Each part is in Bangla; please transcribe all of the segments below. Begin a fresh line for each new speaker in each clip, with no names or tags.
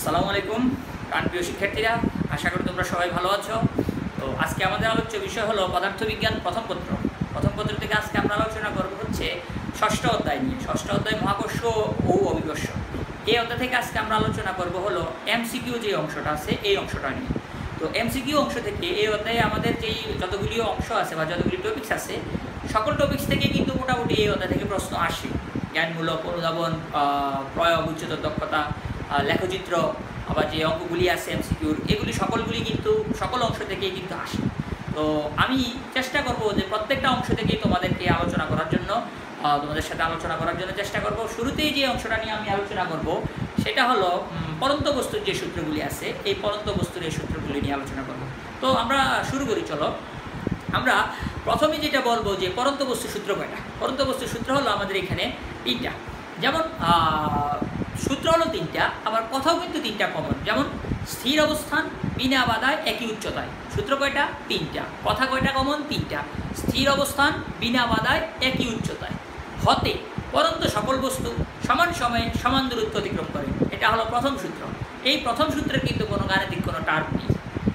আসসালামু আলাইকুম প্রিয় শিক্ষার্থীরা, আশা করি তোমরা সবাই ভালো আছো। তো আজকে আমাদের আলোচ্য বিষয় হলো পদার্থবিজ্ঞান প্রথম পত্র থেকে আজকে আমরা আলোচনা করব হচ্ছে ষষ্ঠ অধ্যায় নিয়ে। ষষ্ঠ অধ্যায় মহাকর্ষ ও অভিকর্ষ। এই অধ্যায় থেকে আজকে আমরা আলোচনা করব হলো এমসিকিউ যে অংশটা আছে এই অংশটা নিয়ে। তো এমসিকিউ অংশ থেকে এই অধ্যায়ে আমাদের যেই যতগুলি অংশ আছে বা যতগুলি টপিক্স আছে সকল টপিক্স থেকে কিন্তু মোটামুটি এই অধ্যায় থেকে প্রশ্ন আসে। জ্ঞানমূলক, অনুধাবন, প্রয়োগ, উচ্চতর দক্ষতা, লেখচিত্র, আবার যে অঙ্কগুলি আছে এমসিকিউর, এগুলি সকলগুলি কিন্তু সকল অংশ থেকেই কিন্তু আসে। তো আমি চেষ্টা করব যে প্রত্যেকটা অংশ থেকেই তোমাদেরকে আলোচনা করার জন্য, তোমাদের সাথে আলোচনা করার জন্য চেষ্টা করব। শুরুতেই যে অংশটা নিয়ে আমি আলোচনা করব সেটা হলো পরন্ত বস্তুর যে সূত্রগুলি আছে, এই পরন্ত বস্তুর এই সূত্রগুলি নিয়ে আলোচনা করব। তো আমরা শুরু করি, চলো। আমরা প্রথমে যেটা বলবো যে পরন্ত বস্তুর সূত্র কয়টা। পরন্ত বস্তুর সূত্র হলো আমাদের এখানে তিনটা। যেমন সূত্র হলো তিনটা, আবার কথাও কিন্তু তিনটা কমন। যেমন স্থির অবস্থান, বিনা বাধায়, একই উচ্চতায়। সূত্র কয়টা? তিনটা। কথা কয়টা কমন? তিনটা। স্থির অবস্থান, বিনা বাধায়, একই উচ্চতায় হতে পরন্ত সকল বস্তু সমান সময়ে সমান দূরত্ব অতিক্রম করে। এটা হলো প্রথম সূত্র। এই প্রথম সূত্রের কিন্তু কোনো গাণিতিক কোনো টার্ম নেই।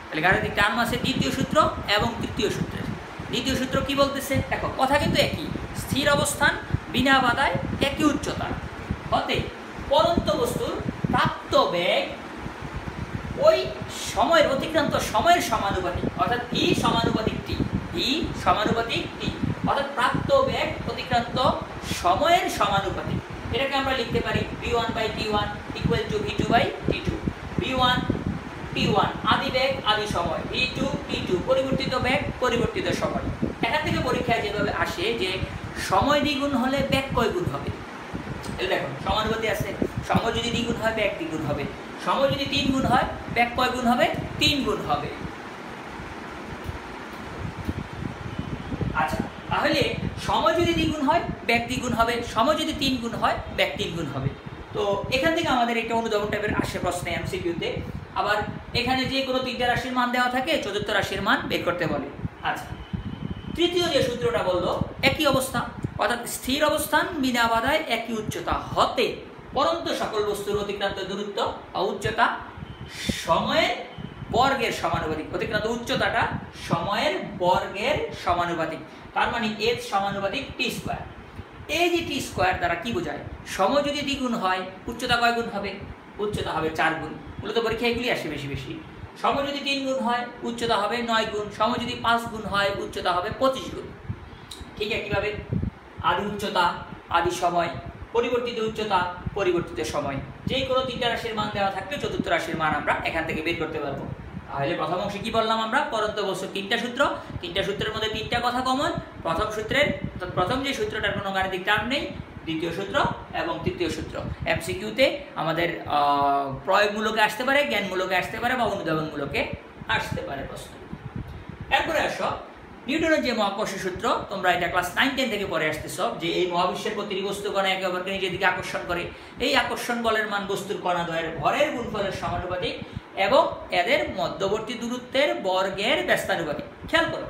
তাহলে গাণিতিক টার্ম আছে দ্বিতীয় সূত্র এবং তৃতীয় সূত্রের। দ্বিতীয় সূত্র কি বলতেছে দেখো, কথা কিন্তু একই। স্থির অবস্থান, বিনা বাধায়, একই উচ্চতা হতে পরন্ত বস্তুর প্রাপ্ত বেগ ওই সময়ের অতিক্রান্ত সময়ের সমানুপাতিক, অর্থাৎ ভি সমানুপাতিক টি। ভি সমানুপাতিক টি, অর্থাৎ প্রাপ্ত বেগ অতিক্রান্ত সময়ের সমানুপাতিক। এটাকে আমরা লিখতে পারি v1/t1 equal to v2/t2। v1 t1 আদি বেগ আদি সময়, v2 t2 পরিবর্তিত বেগ পরিবর্তিত সময়। এখান থেকে পরীক্ষায় যেভাবে আসে যে সময় দ্বিগুণ হলে বেগ কয় গুণ হবে। দেখো সমানুপাতি আছে, সময় যদি দ্বিগুণ হয় বেগ দ্বিগুণ হবে। সময় যদি 3 গুণ হয় বেগ কয় গুণ হবে? 3 গুণ হবে। আচ্ছা, তাহলে সময় যদি দ্বিগুণ হয় বেগ দ্বিগুণ হবে, সময় যদি 3 গুণ হয় বেগ 3 গুণ হবে। তো এখান থেকে আমাদের একটা অনুধাবন টাইপের আসে প্রশ্নে এমসিকিউতে। আবার এখানে যে কোনো তিনটা রাশির মান দেওয়া থাকে, চতুর্থ রাশির মান বের করতে বলে। আচ্ছা, তৃতীয় যে সূত্রটা বললো একই অবস্থা, অর্থাৎ স্থির অবস্থান, বিনা বাধায়, একই উচ্চতা হতে পরন্ত সকল বস্তুর অতিক্রান্ত দূরত্ব বা উচ্চতা সময়ের বর্গের সমানুপাতিক। অতিক্রান্ত উচ্চতাটা সময়ের বর্গের সমানুপাতিক, তার মানে এর সমানুপাতিক টি স্কোয়ার। এই যে টি স্কোয়ার দ্বারা কি বোঝায়? সময় যদি দ্বিগুণ হয় উচ্চতা কয় গুণ হবে? উচ্চতা হবে 4 গুণ। মূলত পরীক্ষা এগুলি আসে বেশি বেশি। সময় যদি 3 গুণ হয় উচ্চতা হবে 9 গুণ। সময় যদি 5 গুণ হয় উচ্চতা হবে 25 গুণ। ঠিক একইভাবে আদি উচ্চতা আদি সময়, পরিবর্তিত উচ্চতা পরিবর্তিত সময়, যে কোনো তিনটা রাশির মান দেওয়া থাকলে চতুর্থ রাশির মান আমরা এখান থেকে বের করতে পারবো। তাহলে প্রথম অংশে কি বললাম আমরা? পরন্ত বস্তুর তিনটা সূত্র, তিনটা সূত্রের মধ্যে তিনটা কথা কমন। প্রথম সূত্রের, প্রথম যে সূত্রটার কোনো গাণিতিক টার্ম নেই, দ্বিতীয় সূত্র এবং তৃতীয় সূত্র। এমসিকিউতে আমাদের প্রয়োগমূলকে আসতে পারে, জ্ঞানমূলকে আসতে পারে বা অনুধাবনমূলকে আসতে পারে প্রশ্ন। এরপরে আসো নিউটনের যে মহাকর্ষ সূত্র, তোমরা এটা ক্লাস 9-10 থেকে পড়ে আসতেছ, যে এই মহাবিশ্বের প্রতিটি বস্তু কণা একে অপরকে নিজের দিকে আকর্ষণ করে। এই আকর্ষণ বলের মান বস্তুর কণাদ্বয়ের ভরের গুণফলের সমানুপাতিক এবং এদের মধ্যবর্তী দূরত্বের বর্গের ব্যস্তানুপাতিক। খেয়াল করো,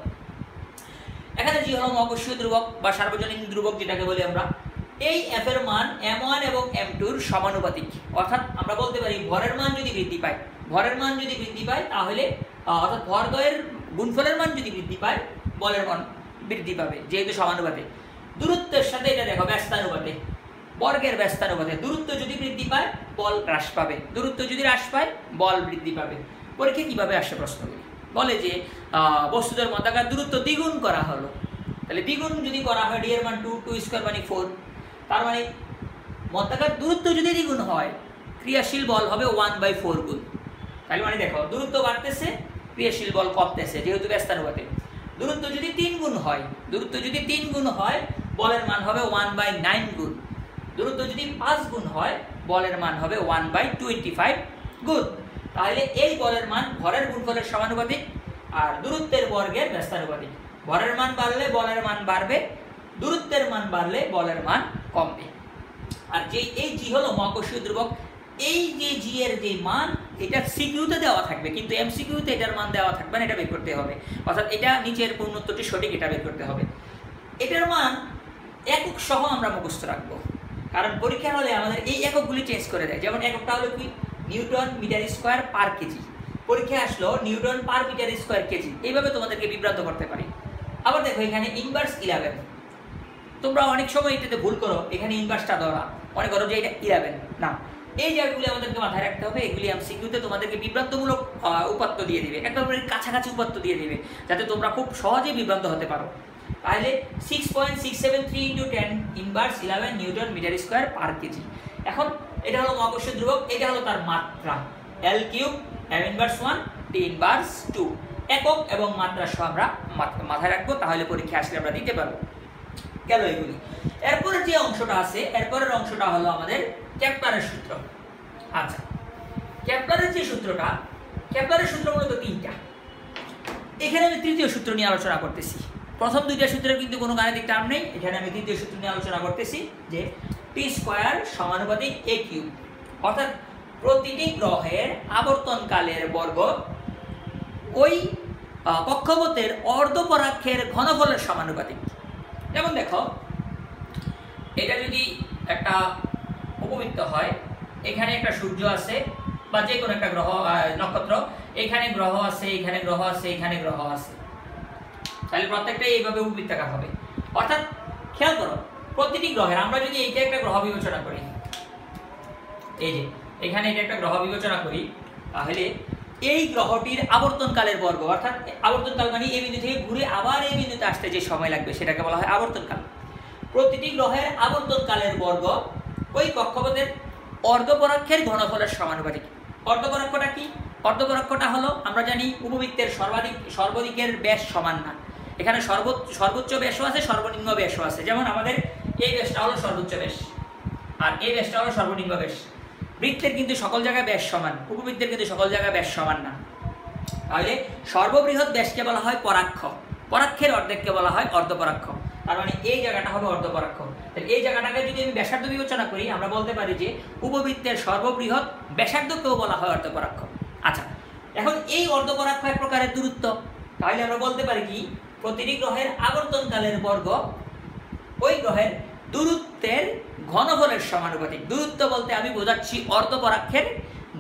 এখানে জি হলো মহাকর্ষীয় ধ্রুবক বা সার্বজনীন ধ্রুবক যেটাকে বলি আমরা। এই এফ এর মান m1 এবং m2-র সমানুপাতিক। অর্থাৎ আমরা বলতে পারি ভরের মান যদি বৃদ্ধি পায়, ভরের মান যদি বৃদ্ধি পায় তাহলে অর্থাৎ ভরদ্বয়ের গুণফলের মান যদি বৃদ্ধি পায় বলের মান বৃদ্ধি পাবে, যেহেতু সমানুপাতে। দূরত্বের সাথে এটা দেখো ব্যস্তানুপাতে, বর্গের ব্যস্তানুপাতে। দূরত্ব যদি বৃদ্ধি পায় বল হ্রাস পাবে, দূরত্ব যদি হ্রাস পায় বল বৃদ্ধি পাবে। পরীক্ষা কিভাবে আসে প্রশ্নগুলি? বলে যে বস্তুদের মধ্যকার দূরত্ব দ্বিগুণ করা হলো। তাহলে দ্বিগুণ যদি করা হয়, ডি এর মান 2, 2 স্কোয়ার মানে 4। তার মানে মধ্যকার দূরত্ব যদি দ্বিগুণ হয় ক্রিয়াশীল বল হবে 1/4 গুণ। তাহলে মানে দেখো দূরত্ব বাড়তেছে, ক্রিয়াশীল বল কমতেছে, যেহেতু ব্যস্তানুপাতে। দূরত্ব যদি 3 গুণ হয়, দূরত্ব যদি 3 গুণ হয় বলের মান হবে 1/9 গুণ। দূরত্ব যদি 5 গুণ হয় বলের মান হবে 1/25 গুণ। তাহলে এই বলের মান ভরের গুণফলের সমানুপাতিক আর দূরত্বের বর্গের ব্যস্তানুপাতিক। ভরের মান বাড়লে বলের মান বাড়বে, দূরত্বের মান বাড়লে বলের মান কমবে। আর যে এই জি হলো মহাকর্ষীয় ধ্রুবক, এই যে জি এর যে মান এটা সিকিউতে দেওয়া থাকবে, কিন্তু এমসিকিউতে এটার মান দেওয়া থাকবে না, এটা বের করতে হবে। অর্থাৎ এটা নিচের পূর্ণোত্তরটি সঠিক, এটা বের করতে হবে। এটার মান একক সহ আমরা মুখস্থ রাখবো, কারণ পরীক্ষা হলে আমাদের এই এককগুলি চেঞ্জ করে দেয়। যেমন এককটা হলো কি newton metre square per KG. পরীক্ষায় আসলো newton per metre square KG, এইভাবে তোমাদেরকে বিভ্রান্ত করতে পারি। আবার দেখো এখানে ইনভার্স 11, তোমরা অনেক সময় এটাতে ভুল করো, এখানে ইনভার্সটা ধরা মনে করো যে এটা 11 না। এই জায়গাগুলি আমাদেরকে মাথায় রাখতে হবে, এগুলি এমসিকিউতে তোমাদেরকে বিভ্রান্তমূলক উপাত্ত দিয়ে দিবে, একেবারে কাছাকাছি উপাত্ত দিয়ে দিবে, যাতে তোমরা খুব সহজেই বিভ্রান্ত হতে পারো। তাহলে 6.673 × 10 inverse 11 newton metre square per KG. এখন এটা হলো মহাকর্ষীয় ধ্রুবক, এটা হলো তার মাত্রা L3 M inverse 1 T inverse 2, একক এবং মাত্রা সহ আমরা মাথায় রাখবো, তাহলে পরীক্ষা আসলে আমরা দিতে পারবো। গেল এগুলি। এরপরের যে অংশটা আছে, এরপরের অংশটা হলো আমাদের কেপলারের সূত্র। আচ্ছা, কেপলারের যে সূত্রটা, কেপলারের সূত্র মূলত 3টা। এখানে আমি তৃতীয় সূত্র নিয়ে আলোচনা করতেছি। প্রথম দুইটা সূত্রের কিন্তু কোনো গাণিতিক টার্ম নেই, এখানে আমি তৃতীয় সূত্র নিয়ে আলোচনা করতেছি যে টি স্কোয়ার সমানুপাতিক এ কিউব, অর্থাৎ প্রতিটি গ্রহের আবর্তনকালের বর্গ ওই কক্ষপথের অর্ধপরাক্ষের ঘনফলের সমানুপাতিক। যেমন দেখো, এটা যদি একটা উপবৃত্ত হয়, এখানে একটা সূর্য আছে বা যে কোনো একটা গ্রহ নক্ষত্র, এখানে গ্রহ আছে, এখানে গ্রহ আছে, এখানে গ্রহ আছে, তাহলে প্রত্যেকটাই এইভাবে উপবৃত্তাকার হবে। অর্থাৎ খেয়াল করো, প্রতিটি গ্রহের, আমরা যদি এইটা একটা গ্রহ বিবেচনা করি, এই যে এখানে এটা একটা গ্রহ বিবেচনা করি, তাহলে এই গ্রহটির আবর্তনকালের বর্গ, অর্থাৎ আবর্তনকাল মানে এই বিন্দু থেকে ঘুরে আবার এই বিন্দুতে আসতে যে সময় লাগবে সেটাকে বলা হয় আবর্তনকাল। প্রতিটি গ্রহের আবর্তনকালের বর্গ ওই কক্ষপথের অর্ধপরাক্ষের ঘনফলের সমানুপাতিক। অর্ধপরাক্ষটা কি? অর্ধপরাক্ষটা হলো, আমরা জানি উপবৃত্তের সর্বদিকের ব্যাস সমান না, এখানে সর্বোচ্চ ব্যাসও আছে, সর্বনিম্ন ব্যাসও আছে। যেমন আমাদের এই ব্যাসটা হলো সর্বোচ্চ ব্যাস আর এই ব্যাসটা হলো সর্বনিম্ন ব্যাস। বৃত্তের কিন্তু সকল জায়গায় ব্যাস সমান, উপবৃত্তের কিন্তু সকল জায়গায় ব্যাস সমান না। তাহলে সর্ববৃহৎ ব্যাসকে বলা হয় পরাক্ষ, পরাক্ষের অর্ধেককে বলা হয় অর্ধপরাক্ষ। তার মানে এই জায়গাটা হবে অর্ধপরাক্ষ। তাহলে এই জায়গাটাকে যদি আমি ব্যাসার্ধ বিবেচনা করি, আমরা বলতে পারি যে উপবৃত্তের সর্ববৃহৎ ব্যাসার্ধকেও বলা হয় অর্ধপরাক্ষ। আচ্ছা, এখন এই অর্ধপরাক্ষ এক প্রকারের দূরত্ব, তাহলে আমরা বলতে পারি কি, প্রতিটি গ্রহের আবর্তনকালের বর্গ ওই গ্রহের দূরত্বের ঘনফলের সমানুপাতিক। দূরত্ব বলতে আমি বোঝাচ্ছি অর্ধপরাক্ষের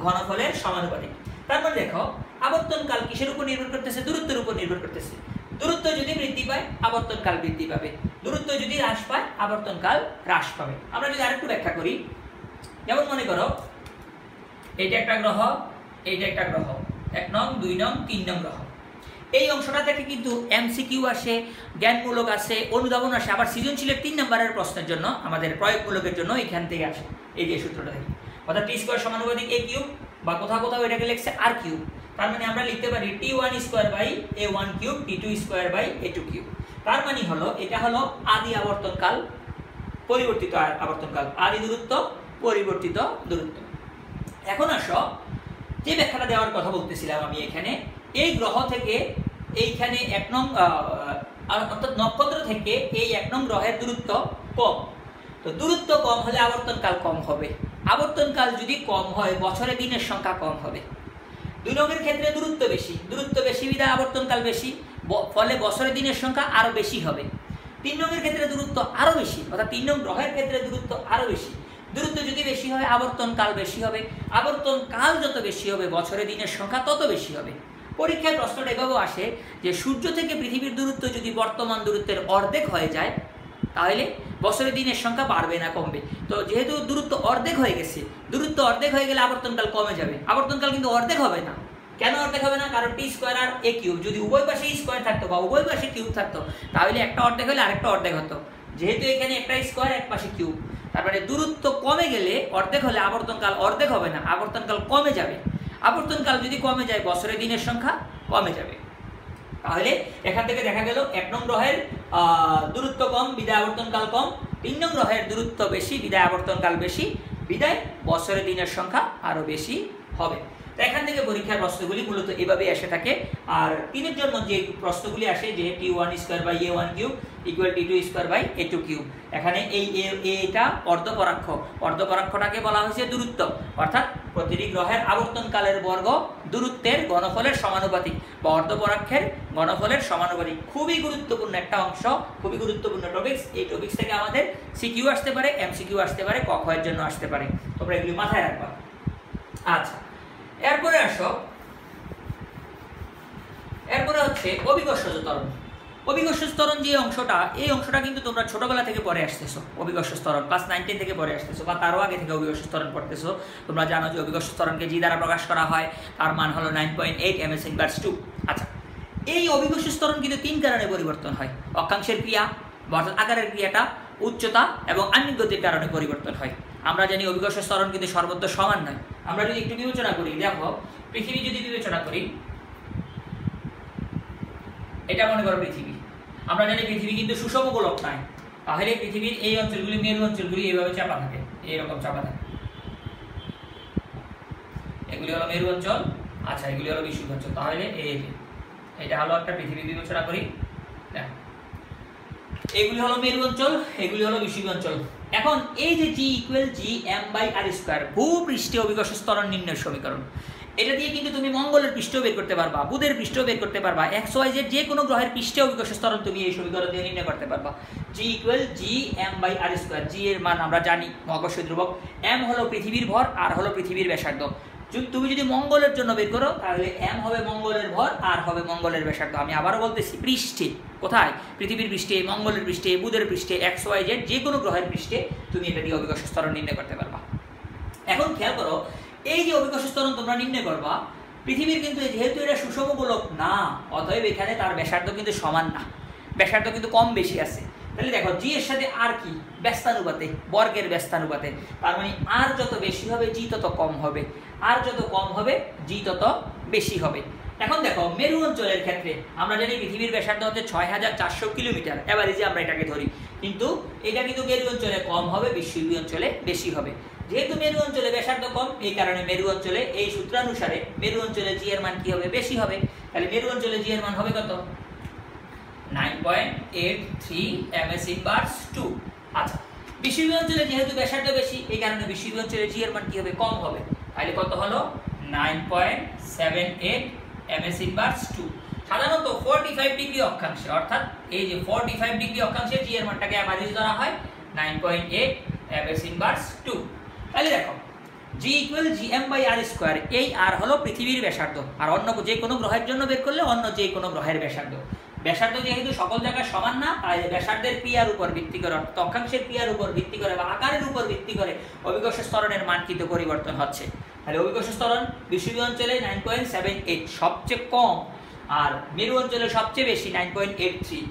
ঘনফলের সমানুপাতিক। তারপর দেখো, আবর্তনকাল কিসের উপর নির্ভর করতেছে? দূরত্বের উপর নির্ভর করতেছে। দূরত্ব যদি বৃদ্ধি পায়, আবর্তনকাল বৃদ্ধি পাবে। দূরত্ব যদি হ্রাস পায়, আবর্তনকাল হ্রাস পাবে। আমরা যদি আরেকটু ব্যাখ্যা করি, যেমন মনে করো এইটা একটা গ্রহ, এইটা একটা গ্রহ, 1 নং, 2 নং, 3 নং গ্রহ। এই অংশটা থেকে কিন্তু এমসিকিউ আসে, জ্ঞানমূলক আসে, অনুধাবন আসে, আবার সৃজনশীলের 3 নম্বরের প্রশ্নের জন্য, আমাদের প্রয়োগমূলকের জন্য এখান থেকে আসে এই যে সূত্রটা থেকে। অর্থাৎ টি স্কোয়ার সমানুপাতিক এ কিউব, বা কোথাও কোথাও এটাকে লিখছে আর কিউব। তার মানে আমরা লিখতে পারি T1 square by A1 cube, T2 square by A2 cube. তার মানে হলো এটা হলো আদি আবর্তনকাল, পরিবর্তিত আবর্তনকাল, আদি দূরত্ব, পরিবর্তিত দূরত্ব। এখন আসো, যে ব্যাখ্যাটা দেওয়ার কথা বলতেছিলাম আমি, এখানে এই গ্রহ থেকে এইখানে 1 নং, অর্থাৎ নক্ষত্র থেকে এই 1 নং গ্রহের দূরত্ব কম। তো দূরত্ব কম হলে আবর্তনকাল কম হবে। আবর্তনকাল যদি কম হয়, বছরে দিনের সংখ্যা কম হবে। 2 নংয়ের ক্ষেত্রে দূরত্ব বেশি, দূরত্ব বেশি বিধায় আবর্তনকাল বেশি, ফলে বছরে দিনের সংখ্যা আরো বেশি হবে। 3 নংয়ের ক্ষেত্রে দূরত্ব আরো বেশি, অর্থাৎ 3 নং গ্রহের ক্ষেত্রে দূরত্ব আরো বেশি। দূরত্ব যদি বেশি হয়, আবর্তনকাল বেশি হবে। আবর্তনকাল যত বেশি হবে, বছরে দিনের সংখ্যা তত বেশি হবে। পরীক্ষায় প্রশ্নটা এভাবেও আসে যে সূর্য থেকে পৃথিবীর দূরত্ব যদি বর্তমান দূরত্বের অর্ধেক হয়ে যায়, তাহলে বছরে দিনের সংখ্যা বাড়বে না কমবে। তো যেহেতু দূরত্ব অর্ধেক হয়ে গেছে, দূরত্ব অর্ধেক হয়ে গেলে আবর্তনকাল কমে যাবে। আবর্তনকাল কিন্তু অর্ধেক হবে না। কেন অর্ধেক হবে না? কারণ টি স্কোয়ার আর এ কিউব, যদি উভয় পাশে স্কোয়ার থাকতো বা উভয় পাশে কিউব থাকতো, তাহলে একটা অর্ধেক হলে আরেকটা অর্ধেক হতো। যেহেতু এখানে একটা স্কোয়ার, এক পাশে কিউব, তারপরে দূরত্ব কমে গেলে অর্ধেক হলে আবর্তনকাল অর্ধেক হবে না, আবর্তনকাল কমে যাবে। আবর্তনকাল যদি কমে যায়, বছরে দিনের সংখ্যা কমে যাবে। তাহলে এখান থেকে দেখা গেল 1 নং গ্রহের দূরত্ব কম, বিদায় আবর্তনকাল কম। 3 নং গ্রহের দূরত্ব বেশি, বিদায় আবর্তনকাল বেশি, বিদায় বছরে দিনের সংখ্যা আরো বেশি হবে। তো এখান থেকে পরীক্ষার প্রশ্নগুলি মূলত এভাবে এসে থাকে। আর 3-এর জন্য যে প্রশ্নগুলি আসে, যে T1 square by A1 cube equal T2 square by A2 cube, এখানে এই এটা অর্ধপরাক্ষ, অর্ধপরাক্ষটাকে বলা হয়েছে দূরত্ব, অর্থাৎ প্রতিটি গ্রহের আবর্তনকালের বর্গ দূরত্বের ঘনফলের সমানুপাতিক বা অর্ধপরাক্ষের ঘনফলের সমানুপাতিক। খুবই গুরুত্বপূর্ণ একটা অংশ, খুবই গুরুত্বপূর্ণ টপিকস। এই টপিকস থেকে আমাদের সিকিউ আসতে পারে, এমসিকিউ আসতে পারে, ক খ এর জন্য আসতে পারে। তোমরা এগুলি মাথায় রাখবা। আচ্ছা, এরপরে আসো, এরপরে হচ্ছে অভিকর্ষজ ত্বরণ। অভিকর্ষজ ত্বরণ যে অংশটা, এই অংশটা কিন্তু তোমরা ছোটবেলা থেকে পড়ে আসতেছো। অভিকর্ষজ ত্বরণ ক্লাস 9-10 থেকে পড়ে আসতেছো, বা তারও আগে থেকে অভিকর্ষজ ত্বরণ পড়তেছো। তোমরা জানো যে অভিকর্ষজ ত্বরণকে জি দ্বারা প্রকাশ করা হয়, তার মান হলো 9.8 ms/2। আচ্ছা, এই অভিকর্ষজ ত্বরণ কিন্তু 3 কারণে পরিবর্তন হয়। অক্ষাংশের ক্রিয়া অর্থাৎ আকারের ক্রিয়াটা, উচ্চতা এবং আণবিক গতির কারণে পরিবর্তন হয়। আমরা জানি অভিকর্ষজ ত্বরণ কিন্তু সর্বত্র সমান নয়। আমরা যদি একটু বিবেচনা করি, দেখো পৃথিবী যদি বিবেচনা করি, এটা মনে করো পৃথিবী। আমরা জানি পৃথিবী কিন্তু সুষম গোলক নয়, তাহলে পৃথিবীর এই অঞ্চলগুলি, মেরু অঞ্চলগুলি এইভাবে চাপা থাকে, এইরকম চাপা থাকে। এগুলি হলো মেরু অঞ্চল, আচ্ছা এগুলি হলো বিষুব অঞ্চল। তাহলে এটা হলো একটা পৃথিবী বিবেচনা করি, দেখো এগুলি হলো মেরু অঞ্চল, এগুলি হলো বিষুব অঞ্চল। এখন এই যে G = Gm/r², ভূপৃষ্ঠে অভিকর্ষজ ত্বরণ নির্ণয়ের সমীকরণ, এটা দিয়ে কিন্তু তুমি মঙ্গলের পৃষ্ঠ বের করতে পারবা, বুধের পৃষ্ঠ বের করতে পারবা, XYZ যে কোনো গ্রহের পৃষ্ঠে অভিকর্ষজ ত্বরণ তুমি এই সমীকরণ দিয়ে নির্ণয় করতে পারবা। G = Gm/r²। G এর মান আমরা জানি মহাকর্ষীয় ধ্রুবক, m হলো পৃথিবীর ভর, আর হলো পৃথিবীর ব্যাসার্ধ। তুমি যদি মঙ্গলের জন্য বের করো, তাহলে m হবে মঙ্গলের ভর, আর হবে মঙ্গলের ব্যাসার্ধ। আমি আবারও বলতেছি, পৃষ্ঠে, কোথায়? পৃথিবীর পৃষ্ঠে, মঙ্গলের পৃষ্ঠে, বুধের পৃষ্ঠে, XYZ যে কোনো গ্রহের পৃষ্ঠে তুমি এটা দিয়ে অভিকর্ষজ ত্বরণ নির্ণয় করতে পারবা। এখন খেয়াল করো, এই যে অভিকর্ষজ ত্বরণ তোমরা নির্ণয় করবা, পৃথিবীর কিন্তু যেহেতু এটা সুষম গোলক না, অতএব এখানে তার ব্যাসার্ধ কিন্তু সমান না, ব্যাসার্ধ কিন্তু কম বেশি আছে। তাহলে দেখো জি এর সাথে আর কি, ব্যস্তানুপাতে, বর্গের ব্যস্তানুপাতে। তার মানে আর যত বেশি হবে জি তত কম হবে, আর যত কম হবে জি তত বেশি হবে। এখন দেখো মেরু অঞ্চলের ক্ষেত্রে আমরা জানি পৃথিবীর ব্যাসার্ধ হচ্ছে 6400 কিলোমিটার, এভারেজে আমরা এটাকে ধরি, কিন্তু এটা কিন্তু মেরু অঞ্চলে কম হবে, বিষুবীয় অঞ্চলে বেশি হবে। যেহেতু মেরু অঞ্চলে ব্যাসার্ধ কম, এই কারণে মেরু অঞ্চলে এই সূত্রানুসারে মেরু অঞ্চলে জি এর মান কি হবে? বেশি হবে। তাহলে মেরু অঞ্চলে জি এর মান হবে কত? 9.83 ms/2। আচ্ছা, বিষুবীয় অঞ্চলে যেহেতু ব্যাসার্ধ বেশি, এই কারণে বিষুবীয় অঞ্চলে জি এর মান কি হবে? কম হবে। তাহলে কত হলো? 9.78 ms/2। সাধারণত 45 ডিগ্রি অক্ষাংশে, অর্থাৎ এই যে 45 ডিগ্রি অক্ষাংশে জি এর মানটাকে এভারেজ ধরা হয় 9.8 ms/2। তাহলে দেখো G = Gm/r², এই আর হলো পৃথিবীর ব্যাসার্ধ, আর অন্য যে কোনো গ্রহের জন্য বের করলে অন্য যে কোনো গ্রহের ব্যাসার্ধ। ব্যাসার্ধ যেহেতু সকল জায়গায় সমান না, তাই ব্যাসার্ধের ক্রিয়ার উপর ভিত্তি করে, অক্ষাংশের ক্রিয়ার উপর ভিত্তি করে বা আকারের উপর ভিত্তি করে অভিকর্ষজ ত্বরণের মান কিন্তু পরিবর্তন হচ্ছে। তাহলে অভিকর্ষজ ত্বরণ বিষুবীয় অঞ্চলে 9.78 সবচেয়ে কম, আর মেরু অঞ্চলে সবচেয়ে বেশি 9.83,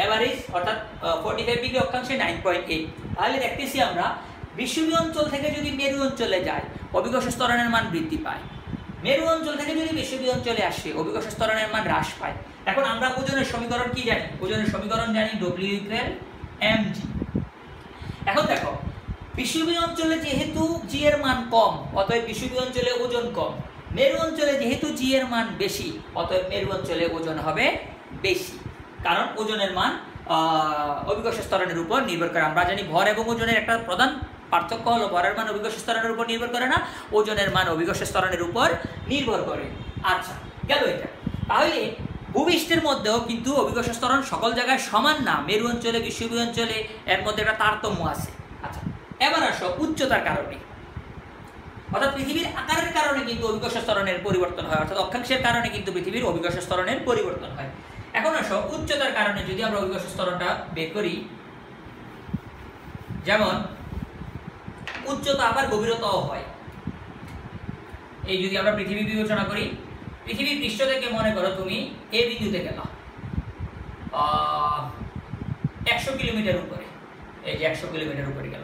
এভারেজ অর্থাৎ 45 ডিগ্রি অক্ষাংশে 9.8। তাহলে দেখতেছি আমরা বিষুবীয় অঞ্চল থেকে যদি মেরু অঞ্চলে যায়, অভিকর্ষজ ত্বরণের মান বৃদ্ধি পায়। মেরু অঞ্চল থেকে যদি বিষুবীয় অঞ্চলে আসে, অভিকর্ষজ ত্বরণের মান হ্রাস পায়। এখন আমরা ওজনের সমীকরণ কি জানি? ওজনের সমীকরণ জানি W = mg। এখন দেখো বিষুবীয় অঞ্চলে যেহেতু জি এর মান কম, অতএব বিষুবীয় অঞ্চলে ওজন কম। মেরু অঞ্চলে যেহেতু জি এর মান বেশি, অতএব মেরু অঞ্চলে ওজন হবে বেশি, কারণ ওজনের মান অভিকর্ষজ ত্বরণের উপর নির্ভর করে। আমরা জানি ভর এবং ওজনের একটা প্রধান পার্থক্য হলো ভরের মান অভিকর্ষজ ত্বরণের উপর নির্ভর করে না, ওজনের মান অভিকর্ষজ ত্বরণের উপর নির্ভর করে। আচ্ছা, গেল এটা। তাহলে ভূপৃষ্ঠের মধ্যেও কিন্তু অভিকর্ষজ ত্বরণ সকল জায়গায় সমান না, মেরু অঞ্চলে, বিষুবীয় অঞ্চলে এর মধ্যে একটা তারতম্য আছে। আচ্ছা, এবার আসো উচ্চতার কারণে, অর্থাৎ পৃথিবীর আকারের কারণে কিন্তু অভিকর্ষজ ত্বরণের পরিবর্তন হয়, অর্থাৎ অক্ষাংশের কারণে কিন্তু পৃথিবীর অভিকর্ষজ ত্বরণের পরিবর্তন হয়। এখন আসো উচ্চতার কারণে যদি আমরা অভিকর্ষজ ত্বরণটা বের করি, যেমন উচ্চতা আবার গভীরতাও হয়। এই যদি আমরা পৃথিবী বিবেচনা করি, পৃথিবীর পৃষ্ঠ থেকে মনে করো তুমি এ বিন্দুতে গেল 100 কিলোমিটার উপরে, এই যে 100 কিলোমিটার উপরে গেল।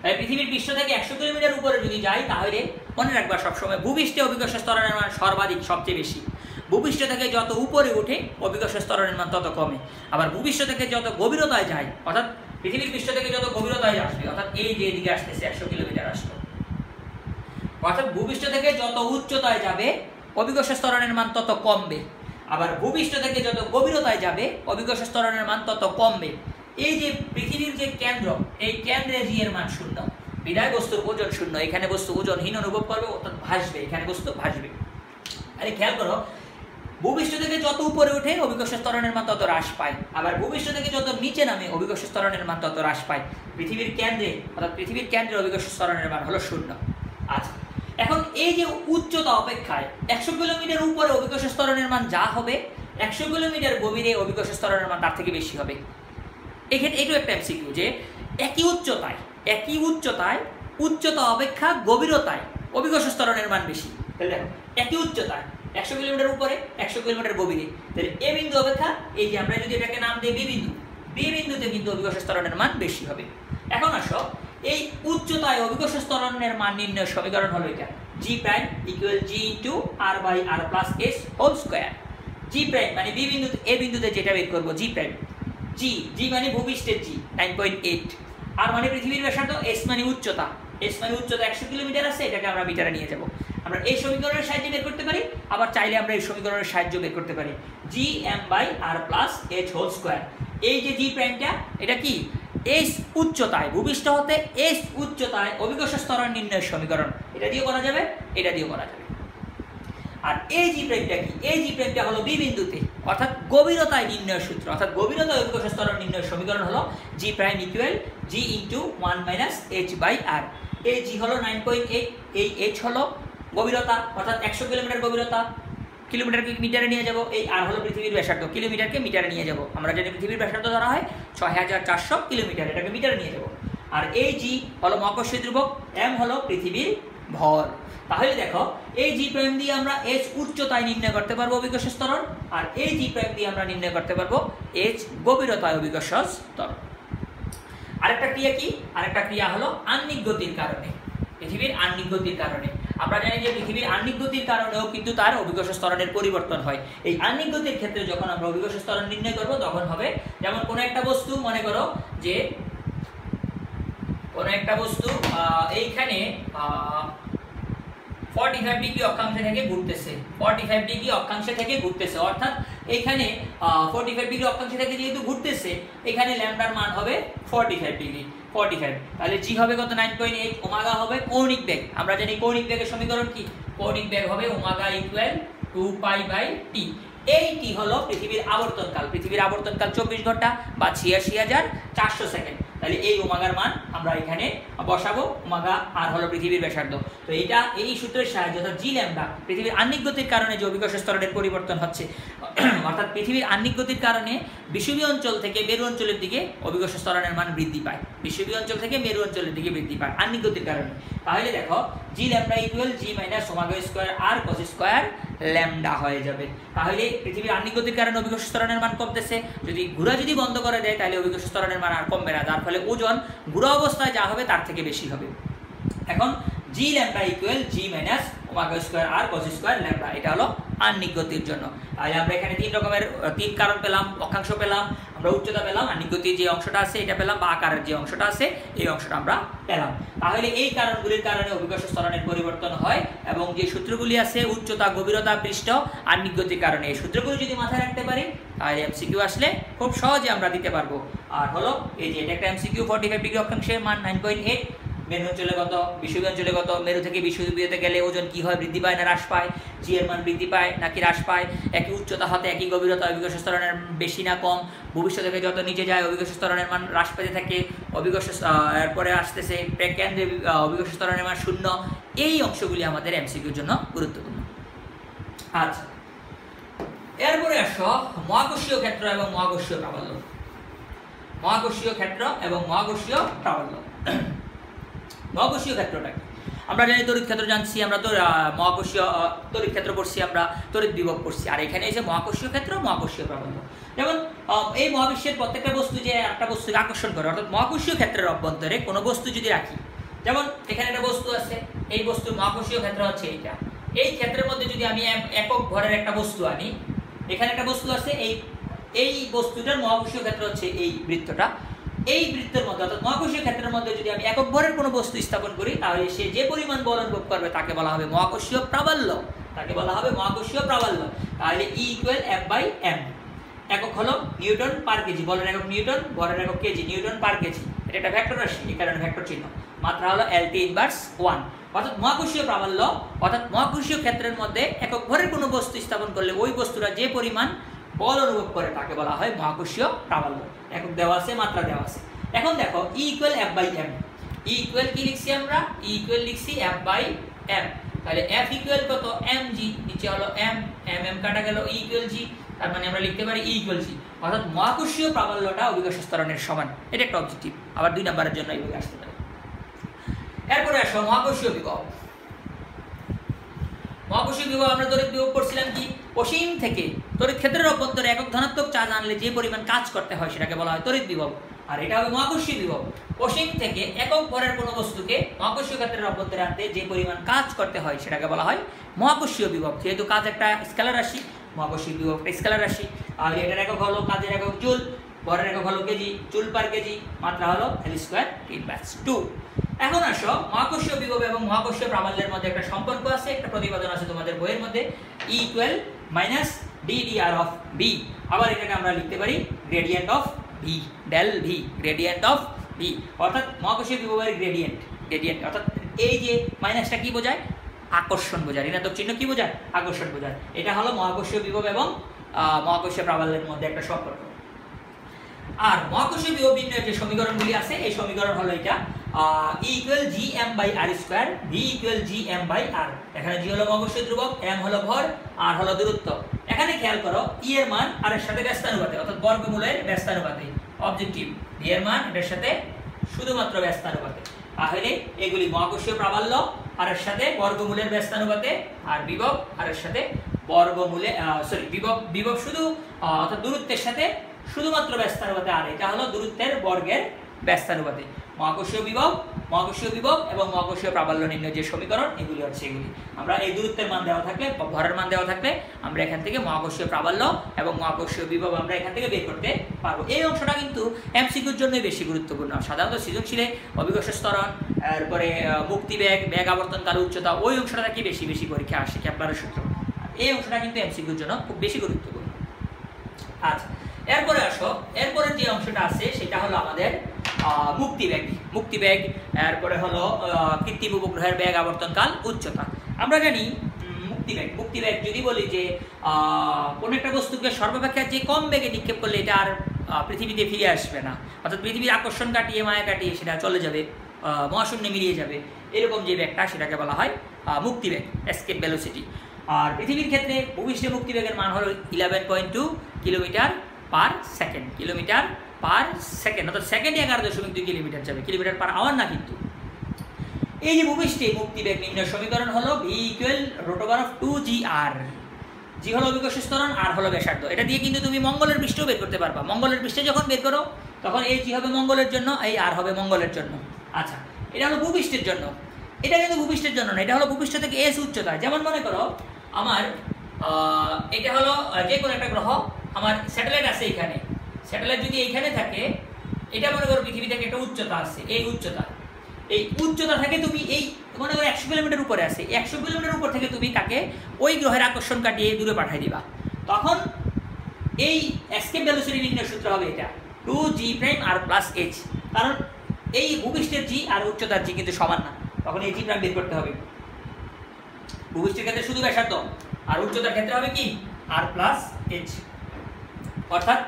তাই পৃথিবীর পৃষ্ঠ থেকে 100 কিলোমিটার উপরে যদি যাই, তাহলে মনে রাখবা সবসময় ভূপৃষ্ঠে অভিকর্ষজ ত্বরণের মান সর্বাধিক, সবচেয়ে বেশি। ভূপৃষ্ঠ থেকে যত উপরে ওঠে অভিকর্ষজ ত্বরণের মান তত কমে। আবার ভূপৃষ্ঠ থেকে যত গভীরতায় যায়, অর্থাৎ পৃথিবীর পৃষ্ঠ থেকে যত গভীরতায় আসবে, অর্থাৎ এই যে এদিকে আসতেছে 100 কিলোমিটার আসলো, অর্থাৎ ভূপৃষ্ঠ থেকে যত উচ্চতায় যাবে অভিকর্ষজ ত্বরণের মান তত কমবে। আবার ভূপৃষ্ঠ থেকে যত গভীরতায় যাবে অভিকর্ষজ ত্বরণের মান তত কমবে। এই যে পৃথিবীর যে কেন্দ্র, এই কেন্দ্রে জি এর মান 0, বিধায় বস্তুর ওজন 0। এখানে বস্তু ওজনহীন অনুভব করবে, অর্থাৎ ভাসবে, এখানে বস্তু ভাসবে। আরে খেয়াল করো, ভূপৃষ্ঠ থেকে যত উপরে ওঠে অভিকর্ষজ ত্বরণের মান তত হ্রাস পায়, আবার ভূপৃষ্ঠ থেকে যত নিচে নামে অভিকর্ষজ ত্বরণের মান তত হ্রাস পায়। পৃথিবীর কেন্দ্রে, অর্থাৎ পৃথিবীর কেন্দ্রে অভিকর্ষজ ত্বরণের মান হলো 0। আচ্ছা, এখন এই যে উচ্চতা অপেক্ষায় 100 কিলোমিটার উপরে অভিকর্ষ ত্বরণের মান যা হবে 100 কিলোমিটার গভীরে অভিকর্ষ ত্বরণের মান তার থেকে বেশি হবে। এখানে এটাও একটা এমসিকিউ যে একই উচ্চতায় উচ্চতা অপেক্ষা গভীরতায় অভিকর্ষ ত্বরণের মান বেশি। তাহলে দেখো একই উচ্চতায় 100 কিলোমিটার উপরে 100 কিলোমিটার গভীরে, তাহলে এ বিন্দু অপেক্ষা এই যে আমরা যদি এটাকে নাম দিই বি বিন্দুতে কিন্তু অভিকর্ষ ত্বরণের মান বেশি হবে। এখন আসো এই উচ্চতায় অভিকর্ষ ত্বরণের মান নির্ণয়ের সমীকরণ হলো এটা G prime equal G into R by R plus S whole square. G prime মানে বি বিন্দুতে এ বিন্দুতে যেটা বের করবো জি প্রাইম, জি মানে ভূপৃষ্ঠের জি 9.8, আর মানে পৃথিবীর ব্যাসার্ধ, এস মানে উচ্চতা 100 কিলোমিটার আছে, এটাকে আমরা মিটারে নিয়ে যাব। আমরা এই সমীকরণের সাহায্যে বের করতে পারি, আবার চাইলে আমরা এই সমীকরণের সাহায্য বের করতে পারি G M by R plus H whole square. এই যে জি প্রাইমটা এটা কি এস উচ্চতায় ভূপৃষ্ঠ হতে এস উচ্চতায় অভিকর্ষ ত্বরণ নির্ণয়ের সমীকরণ, এটা দিয়ে করা যাবে, এটা দিয়ে করা যাবে। আর এই জি প্রাইমটা কি, এই জি প্রাইমটা হলো বি বিন্দুতে অর্থাৎ গভীরতায় নির্ণয়ের সূত্র, অর্থাৎ গভীরতায় অভিকর্ষ ত্বরণ নির্ণয়ের সমীকরণ হলো G prime equal G into 1 minus H by R. এই জি হলো 9.8, এই এইচ হলো গভীরতা অর্থাৎ 100 কিলোমিটার গভীরতা, কিলোমিটারকে মিটারে নিয়ে যাব, এই আর হলো পৃথিবীর ব্যাসার্ধ, কিলোমিটারকে মিটারে নিয়ে যাব। আমরা জানি পৃথিবীর ব্যাসার্ধ ধরা হয় 6400 কিলোমিটার, এটাকে মিটারে নিয়ে যাব। আর এই জি হলো মহাকর্ষীয় ধ্রুবক, এম হলো পৃথিবীর ভর। তাহলে দেখো এই জি প্রাইম দিয়ে আমরা এস উচ্চতায় নির্ণয় করতে পারবো অভিকর্ষ ত্বরণ, আর এই জি প্রাইম দিয়ে আমরা নির্ণয় করতে পারবো এস গভীরতায় অভিকর্ষ ত্বরণ। আরেকটা ক্রিয়া কি, আরেকটা ক্রিয়া হলো আহ্নিক গতির কারণে, পৃথিবীর আহ্নিক গতির কারণে। আমরা জানি যে পৃথিবীর আহ্নিক গতির কারণেও কিন্তু তার অভিকর্ষ ত্বরণের পরিবর্তন হয়। এই আহ্নিক গতির ক্ষেত্রে যখন আমরা অভিকর্ষ ত্বরণ নির্ণয় করব তখন হবে যেমন কোনো একটা বস্তু, মনে করো যে কোনো একটা বস্তু এইখানে 45 ডিগ্রি অক্ষাংশে থেকে ঘুরতেছে, 45 ডিগ্রি অক্ষাংশে থেকে ঘুরতেছে, অর্থাৎ এইখানে 45 ডিগ্রি অক্ষাংশে থেকে যেহেতু ঘুরতেছে এখানে ল্যামডার মান হবে 45 ডিগ্রি, 45। তাহলে জি হবে কত 9.8, ওমেগা হবে কৌণিক বেগ। আমরা জানি কৌণিক বেগের সমীকরণ কি, কৌণিক বেগ হবে omega equal 2 pi by T. এই টি হলো পৃথিবীর আবর্তনকাল, পৃথিবীর আবর্তনকাল 24 ঘন্টা বা 86,400 সেকেন্ড। তাহলে এই ওমেগার মান আমরা এখানে বসাবো, ওমেগা আর হলো পৃথিবীর ব্যাসার্ধ। তো এইটা এই সূত্রের সাহায্যে অর্থাৎ জি ল্যামডা পৃথিবীর আহ্নিক গতির কারণে যে অভিকর্ষ ত্বরণের পরিবর্তন হচ্ছে, অর্থাৎ পৃথিবীর আহ্নিক গতির কারণে বিষুবীয় অঞ্চল থেকে মেরু অঞ্চলের দিকে অভিকর্ষ ত্বরণের মান বৃদ্ধি পায়, বিষুবীয় অঞ্চল থেকে মেরু অঞ্চলের দিকে বৃদ্ধি পায় আহ্নিক গতির কারণে। তাহলে দেখো G lambda equal G minus omega square R cos square lambda হয়ে যাবে। তাহলে পৃথিবীর আহ্নিক গতির কারণে অভিকর্ষ ত্বরণের মান কমতেছে, যদি ঘোরা যদি বন্ধ করে দেয় তাহলে অভিকর্ষ ত্বরণের মান আর কমবে না, যার ফলে ওজন ঘোরা অবস্থায় যা হবে তার থেকে বেশি হবে। এখন G lambda equal G minus omega square R cos square lambda, এটা হলো আহ্নিক গতির জন্য। তাহলে আমরা এখানে তিন কারণ পেলাম, অক্ষাংশ পেলাম, আমরা উচ্চতা পেলাম, আহ্নিক গতির যে অংশটা আছে এটা পেলাম, বা আকারের যে অংশটা আছে এই অংশটা আমরা পেলাম। তাহলে এই কারণগুলির কারণে অভিকর্ষ ত্বরণের পরিবর্তন হয়, এবং যে সূত্রগুলি আছে উচ্চতা, গভীরতা, পৃষ্ঠ, আহ্নিক গতির কারণে, এই সূত্রগুলি যদি মাথায় রাখতে পারি তাহলে এমসিকিউ আসলে খুব সহজে আমরা দিতে পারবো। আর হলো এই যে এটা একটা এমসিকিউ, 45 ডিগ্রি অক্ষাংশের মান 9.8, মেরু অঞ্চলে কত, বিষুবীয় অঞ্চলে কত, মেরু থেকে বিষুবীয়তে গেলে ওজন কি হয়, বৃদ্ধি পায় না হ্রাস পায়, জি এর মান বৃদ্ধি পায় নাকি হ্রাস পায়, একই উচ্চতা হতে একই গভীরতা অভিকর্ষ ত্বরণের বেশি না কম, ভবিষ্যৎ থেকে যত নিচে যায় অভিকর্ষ ত্বরণের মান হ্রাস পেতে থাকে, অভিকর্ষ এরপরে আসতেছে কেন্দ্রে অভিকর্ষ ত্বরণের মান 0। এই অংশগুলি আমাদের এমসিকিউর জন্য গুরুত্বপূর্ণ। আচ্ছা, এরপরে আসো মহাকর্ষীয় ক্ষেত্র এবং মহাকর্ষীয় প্রাবল্য। মহাকর্ষীয় ক্ষেত্র এবং মহাকর্ষীয় প্রাবল্য। মহাকর্ষীয় ক্ষেত্রটা কি, আমরা জানি তড়িৎ ক্ষেত্র জানছি, আমরা তো মহাকর্ষীয় তড়িৎ ক্ষেত্র পড়ছি, আমরা তড়িৎ বিভব পড়ছি, আর এখানে এসে মহাকর্ষীয় ক্ষেত্র, মহাকর্ষীয় প্রাবল্য। যেমন এই মহাবিশ্বের প্রত্যেকটা বস্তু যে একটা বস্তুকে আকর্ষণ করে, অর্থাৎ মহাকর্ষীয় ক্ষেত্রের অভ্যন্তরে কোনো বস্তু যদি রাখি, যেমন এখানে একটা বস্তু আছে, এই বস্তুর মহাকর্ষীয় ক্ষেত্র হচ্ছে এইটা, এই ক্ষেত্রের মধ্যে যদি আমি একক ভরের একটা বস্তু আনি, এখানে একটা বস্তু আছে, এই বস্তুটার মহাকর্ষীয় ক্ষেত্র হচ্ছে এই বৃত্তটা, এই বৃত্তের মধ্যে অর্থাৎ মহাকর্ষীয় ক্ষেত্রের মধ্যে যদি আমি একক ভরের কোনো বস্তু স্থাপন করি তাহলে সে যে পরিমাণ বল অনুভব করবে তাকে বলা হবে মহাকর্ষীয় প্রাবল্য, তাকে বলা হবে মহাকর্ষীয় প্রাবল্য। তাহলে E ইকুয়াল F/m, একক হলো নিউটন পার কেজি, বলের একক নিউটন, ভরের একক কেজি, নিউটন পার কেজি, এটা একটা ভেক্টর রাশি, এই কারণে ভেক্টর চিহ্ন, মাত্রা হলো LT ইনভার্স 1। অর্থাৎ মহাকর্ষীয় প্রাবল্য অর্থাৎ মহাকর্ষীয় ক্ষেত্রের মধ্যে একক ভরের কোনো বস্তু স্থাপন করলে ওই বস্তুটা যে পরিমাণ বল অনুভব করে তাকে বলা হয় মহাকর্ষীয় প্রাবল্য। একক দেওয়া আছে, মাত্রা দেওয়া আছে। এখন দেখো E equal F/m, E equal কি লিখছি আমরা, E ইকুয়াল লিখছি F/m। তাহলে F ইকুয়াল কত mg, নিচে হলো m, m কাটা গেল, E ইকুয়াল g, তার মানে আমরা লিখতে পারি E ইকুয়াল g, অর্থাৎ মহাকর্ষীয় প্রাবল্যটা অভিকর্ষ ত্বরণের সমান। এটা একটা অবজেক্টিভ, আবার 2 নম্বরের জন্য এইভাবে আসতে পারে। এরপরে আসো মহাকর্ষীয় বিভব। মহাকর্ষীয় বিভব আমরা তড়িৎ বিভব পড়ছিলাম কি, অসীম থেকে তড়িৎ ক্ষেত্রের অভ্যন্তরে একক ধনাত্মক চার্জ আনলে যে পরিমাণ কাজ করতে হয় সেটাকে বলা হয় তড়িৎ বিভব। আর এটা হবে মহাকর্ষীয় বিভব, অসীম থেকে একক ভরের কোনো বস্তুকে মহাকর্ষীয় ক্ষেত্রের অভ্যন্তরে আনতে যে পরিমাণ কাজ করতে হয় সেটাকে বলা হয় মহাকর্ষীয় বিভব। যেহেতু কাজ একটা স্কেলার রাশি, মহাকর্ষীয় বিভব একটা স্কেলার রাশি, আর এটার একক হলো কাজের একক জুল, ভরের একক হলো কেজি, জুল পার কেজি, মাত্রা হলো L²3/2। এখন আসো মহাকর্ষীয় বিভব এবং মহাকর্ষীয় প্রাবল্যের মধ্যে একটা সম্পর্ক আছে, একটা প্রতিপাদন আছে তোমাদের বইয়ের মধ্যে, E = -ddr অফ B। আবার এটাকে আমরা লিখতে পারি gradient of V, del V, gradient of V, অর্থাৎ মহাকর্ষীয় বিভবের গ্রেডিয়েন্ট অর্থাৎ এই যে মাইনাসটা কি বোঝায়, আকর্ষণ বোঝায়, ঋণাত্মক চিহ্ন কি বোঝায়, আকর্ষণ বোঝায়। এটা হলো মহাকর্ষীয় বিভব এবং মহাকর্ষীয় প্রাবল্যের মধ্যে একটা সম্পর্ক। আর মহাকর্ষীয় বিভব নির্ণয়ের যে সমীকরণগুলি আছে, এই সমীকরণ হলো এটা E = gm/r², V = gm/r। এখানে g হলো মহাকর্ষীয় ধ্রুবক, m হলো ভর, r হলো দূরত্ব। এখানে খেয়াল করো E এর মান r এর সাথে ব্যস্তানুপাতে, অর্থাৎ বর্গমূলের ব্যস্তানুপাতে, অবজেক্টিভ V এর মান এর সাথে শুধুমাত্র ব্যস্তানুপাতে। তাহলে এগুলি মহাকর্ষীয় প্রাবল্য r এর সাথে বর্গমূলের ব্যস্তানুপাতে, আর বিভব r এর সাথে বর্গমূলে বিভব শুধু অর্থাৎ দূরত্বের সাথে শুধুমাত্র ব্যস্তানুপাতে, আর এটা হলো দূরত্বের বর্গের ব্যস্তানুপাতে। মহাকর্ষীয় বিভব এবং মহাকর্ষীয় প্রাবল্য নির্ণয়ের যে সমীকরণ, এগুলি হচ্ছে এগুলি। আমরা এই দূরত্বের মান দেওয়া থাকলে, ভরের মান দেওয়া থাকলে আমরা এখান থেকে মহাকর্ষীয় প্রাবল্য এবং মহাকর্ষীয় বিভব আমরা এখান থেকে বের করতে পারবো। এই অংশটা কিন্তু এমসিকিউর জন্যই বেশি গুরুত্বপূর্ণ। সাধারণত সৃজনশীলে অভিকর্ষ ত্বরণ, এরপরে মুক্তিবেগ, বেগ আবর্তনকাল, উচ্চতা, ওই অংশটা কি বেশি পরীক্ষা আসে, কেপলারের সূত্র। এই অংশটা কিন্তু এমসিকিউর জন্য খুব বেশি গুরুত্বপূর্ণ। আচ্ছা, এরপরে আসো, এরপরে যে অংশটা আছে সেটা হলো আমাদের মুক্তিবেগ, এরপরে হলো কৃত্রিম উপগ্রহের বেগ আবর্তনকাল, উচ্চতা। আমরা জানি মুক্তিবেগ যদি বলি যে কোন একটা বস্তুকে সর্বাপেক্ষা যে কম বেগে নিক্ষেপ করলে এটা আর পৃথিবীতে ফিরে আসবে না, অর্থাৎ পৃথিবীর আকর্ষণ কাটিয়ে মায়া কাটিয়ে সেটা চলে যাবে, মহাশূন্যে মিলিয়ে যাবে, এরকম যে বেগটা সেটাকে বলা হয় মুক্তিবেগ, এসকেপ ভেলোসিটি। আর পৃথিবীর ক্ষেত্রে ভূপৃষ্ঠে মুক্তিবেগের মান হলো 11.2 কিলোমিটার/সেকেন্ড, অর্থাৎ সেকেন্ডে 11.2 কিলোমিটার যাবে, কিলোমিটার/আওয়ার না। কিন্তু এই যে ভূপৃষ্ঠে মুক্তিবেগ নির্ণয়ের সমীকরণ হলো V = √2gr। g হলো অভিকর্ষ ত্বরণ, r হলো ব্যাসার্ধ। এটা দিয়ে কিন্তু তুমি মঙ্গলের পৃষ্ঠও বের করতে পারবা। মঙ্গলের পৃষ্ঠে যখন বের করো তখন এই g হবে মঙ্গলের জন্য, এই r হবে মঙ্গলের জন্য। আচ্ছা, এটা হলো ভূপৃষ্ঠের জন্য। এটা কিন্তু ভূপৃষ্ঠের জন্য না, এটা হলো ভূপৃষ্ঠ থেকে s উচ্চতায়। যেমন মনে করো আমার এটা হলো যে কোনো একটা গ্রহ, আমার স্যাটেলাইট আছে এখানে, স্যাটেলাইট যদি এইখানে থাকে, এটা মনে করো পৃথিবী থেকে একটা উচ্চতা আছে, এই উচ্চতা থেকে তুমি এই মনে করো 100 কিলোমিটার উপরে আছে, 100 কিলোমিটার উপর থেকে তুমি তাকে ওই গ্রহের আকর্ষণ কাটিয়ে দূরে পাঠিয়ে দিবা, তখন এই এসকেপ ভেলোসিটি নির্ণয়ের সূত্র হবে এটা 2g'r+h। কারণ এই ভূপৃষ্ঠের জি আর উচ্চতার জি কিন্তু সমান না, তখন এই জি প্রাইম বের করতে হবে। ভূপৃষ্ঠের ক্ষেত্রে শুধু ব্যাসার্ধ, আর উচ্চতার ক্ষেত্রে হবে কি r+h, অর্থাৎ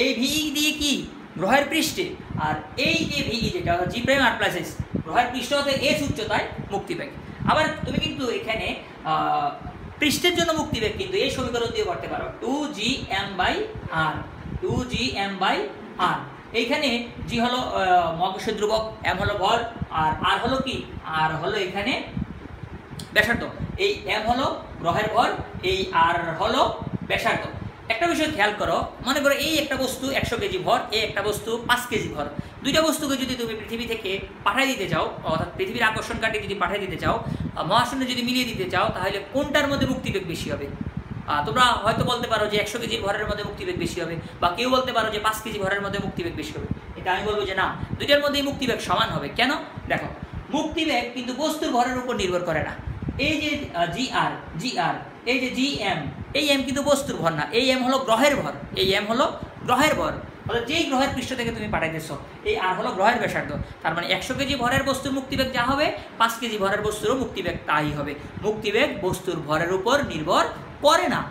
এই ভিই দিয়ে কি গ্রহের পৃষ্ঠে, আর এই যে ভিই যেটা g'(r+h) গ্রহের পৃষ্ঠ হতে s উচ্চতায় মুক্তিবেগ। আবার তুমি কিন্তু এখানে পৃষ্ঠের জন্য মুক্তিবেগ কিন্তু এই সমীকরণ দিয়ে করতে পারো 2gm/r। এইখানে g হলো মহাকর্ষ ধ্রুবক, m হলো ভর, আর r হলো কি, r হলো এখানে ব্যাসার্ধ। এই m হলো গ্রহের ভর, এই r হলো ব্যাসার্ধ। একটা বিষয় খেয়াল করো, মনে করো এই একটা বস্তু 100 কেজি ভর, এই একটা বস্তু 5 কেজি ভর। দুইটা বস্তুকে যদি তুমি পৃথিবী থেকে পাঠিয়ে দিতে চাও, অর্থাৎ পৃথিবীর আকর্ষণ কাটিয়ে যদি পাঠিয়ে দিতে চাও, মহাশূন্যে যদি মিলিয়ে দিতে চাও, তাহলে কোনটার মধ্যে মুক্তিবেগ বেশি হবে? তোমরা হয়তো বলতে পারো যে 100 কেজি ভরের মধ্যে মুক্তিবেগ বেশি হবে, বা কেউ বলতে পারো যে 5 কেজি ভরের মধ্যে মুক্তিবেগ বেশি হবে। এটা আমি বলবো যে না, দুইটার মধ্যেই মুক্তিবেগ সমান হবে। কেন? দেখো, মুক্তিবেগ কিন্তু বস্তুর ভরের উপর নির্ভর করে না। এই যে জিআর, এই যে জিএম, এই এম কিন্তু বস্তুর ভর না, এই এম হলো গ্রহের ভর, এই এম হলো গ্রহের ভর। অর্থাৎ যেই গ্রহের পৃষ্ঠ থেকে তুমি পাঠাইতেছ, এই আর হলো গ্রহের ব্যাসার্ধ। তার মানে 100 কেজি ভরের বস্তুর মুক্তিবেগ যা হবে, 5 কেজি ভরের বস্তুরও মুক্তিবেগ তাই হবে। মুক্তিবেগ বস্তুর ভরের উপর নির্ভর করে না।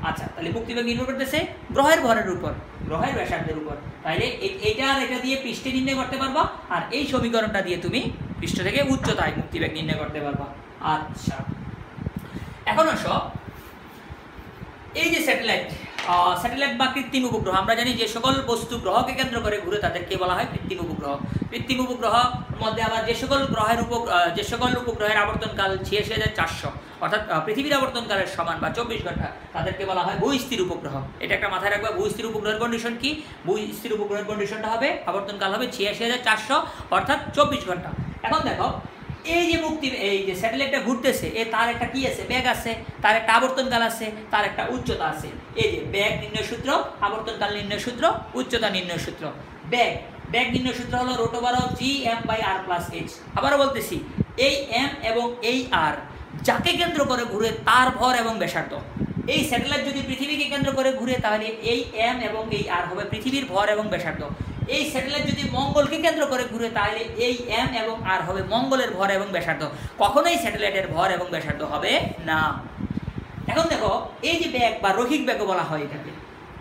আচ্ছা, তাহলে মুক্তিবেগ নির্ভর করতেছে গ্রহের ভরের উপর, গ্রহের ব্যাসার্ধের উপর। তাহলে এইটা আর এটা দিয়ে পৃষ্ঠে নির্ণয় করতে পারবা, আর এই সমীকরণটা দিয়ে তুমি পৃষ্ঠ থেকে উচ্চতায় মুক্তিবেগ নির্ণয় করতে পারবা। আচ্ছা, এখন আসো এই যে স্যাটেলাইট বা কৃত্রিম উপগ্রহ, আমরা জানি যে সকল বস্তু গ্রহকে কেন্দ্র করে ঘুরে তাদেরকে বলা হয় কৃত্রিম উপগ্রহ। কৃত্রিম উপগ্রহ মধ্যে আবার যে সকল উপগ্রহের আবর্তনকাল ৮৬,৪০০ অর্থাৎ পৃথিবীর আবর্তনকালের সমান বা ২৪ ঘন্টা, তাদেরকে বলা হয় ভূস্থির উপগ্রহ। এটা একটা মাথায় রাখবা। ভূস্থির উপগ্রহের কন্ডিশন কি? ভূস্থির উপগ্রহের কন্ডিশনটা হবে আবর্তনকাল হবে ৮৬,৪০০ অর্থাৎ ২৪ ঘন্টা। এখন দেখো এই যে স্যাটেলাইটটা ঘুরতেছে, তার একটা কি আছে? বেগ আছে, তার একটা আবর্তনকাল আছে, তার একটা উচ্চতা আছে। এই যে বেগ নির্ণয় সূত্র, আবর্তনকাল নির্ণয় সূত্র, উচ্চতা নির্ণয় সূত্র। বেগ নির্ণয় সূত্র হলো √g(m/r+h)। আবারও বলতেছি, এই m এবং এই r যাকে কেন্দ্র করে ঘুরে তার ভর এবং ব্যাসার্ধ। এই স্যাটেলাইট যদি পৃথিবীকে কেন্দ্র করে ঘুরে তাহলে এই m এবং এই r হবে পৃথিবীর ভর এবং ব্যাসার্ধ। এই স্যাটেলাইট যদি মঙ্গলকে কেন্দ্র করে ঘুরে তাহলে এই m এবং r হবে মঙ্গলের ভর এবং ব্যাসার্ধ। কখনোই স্যাটেলাইটের ভর এবং ব্যাসার্ধ হবে না। এখন দেখো এই যে বেগ বা রৈখিক বেগও বলা হয় এটাকে।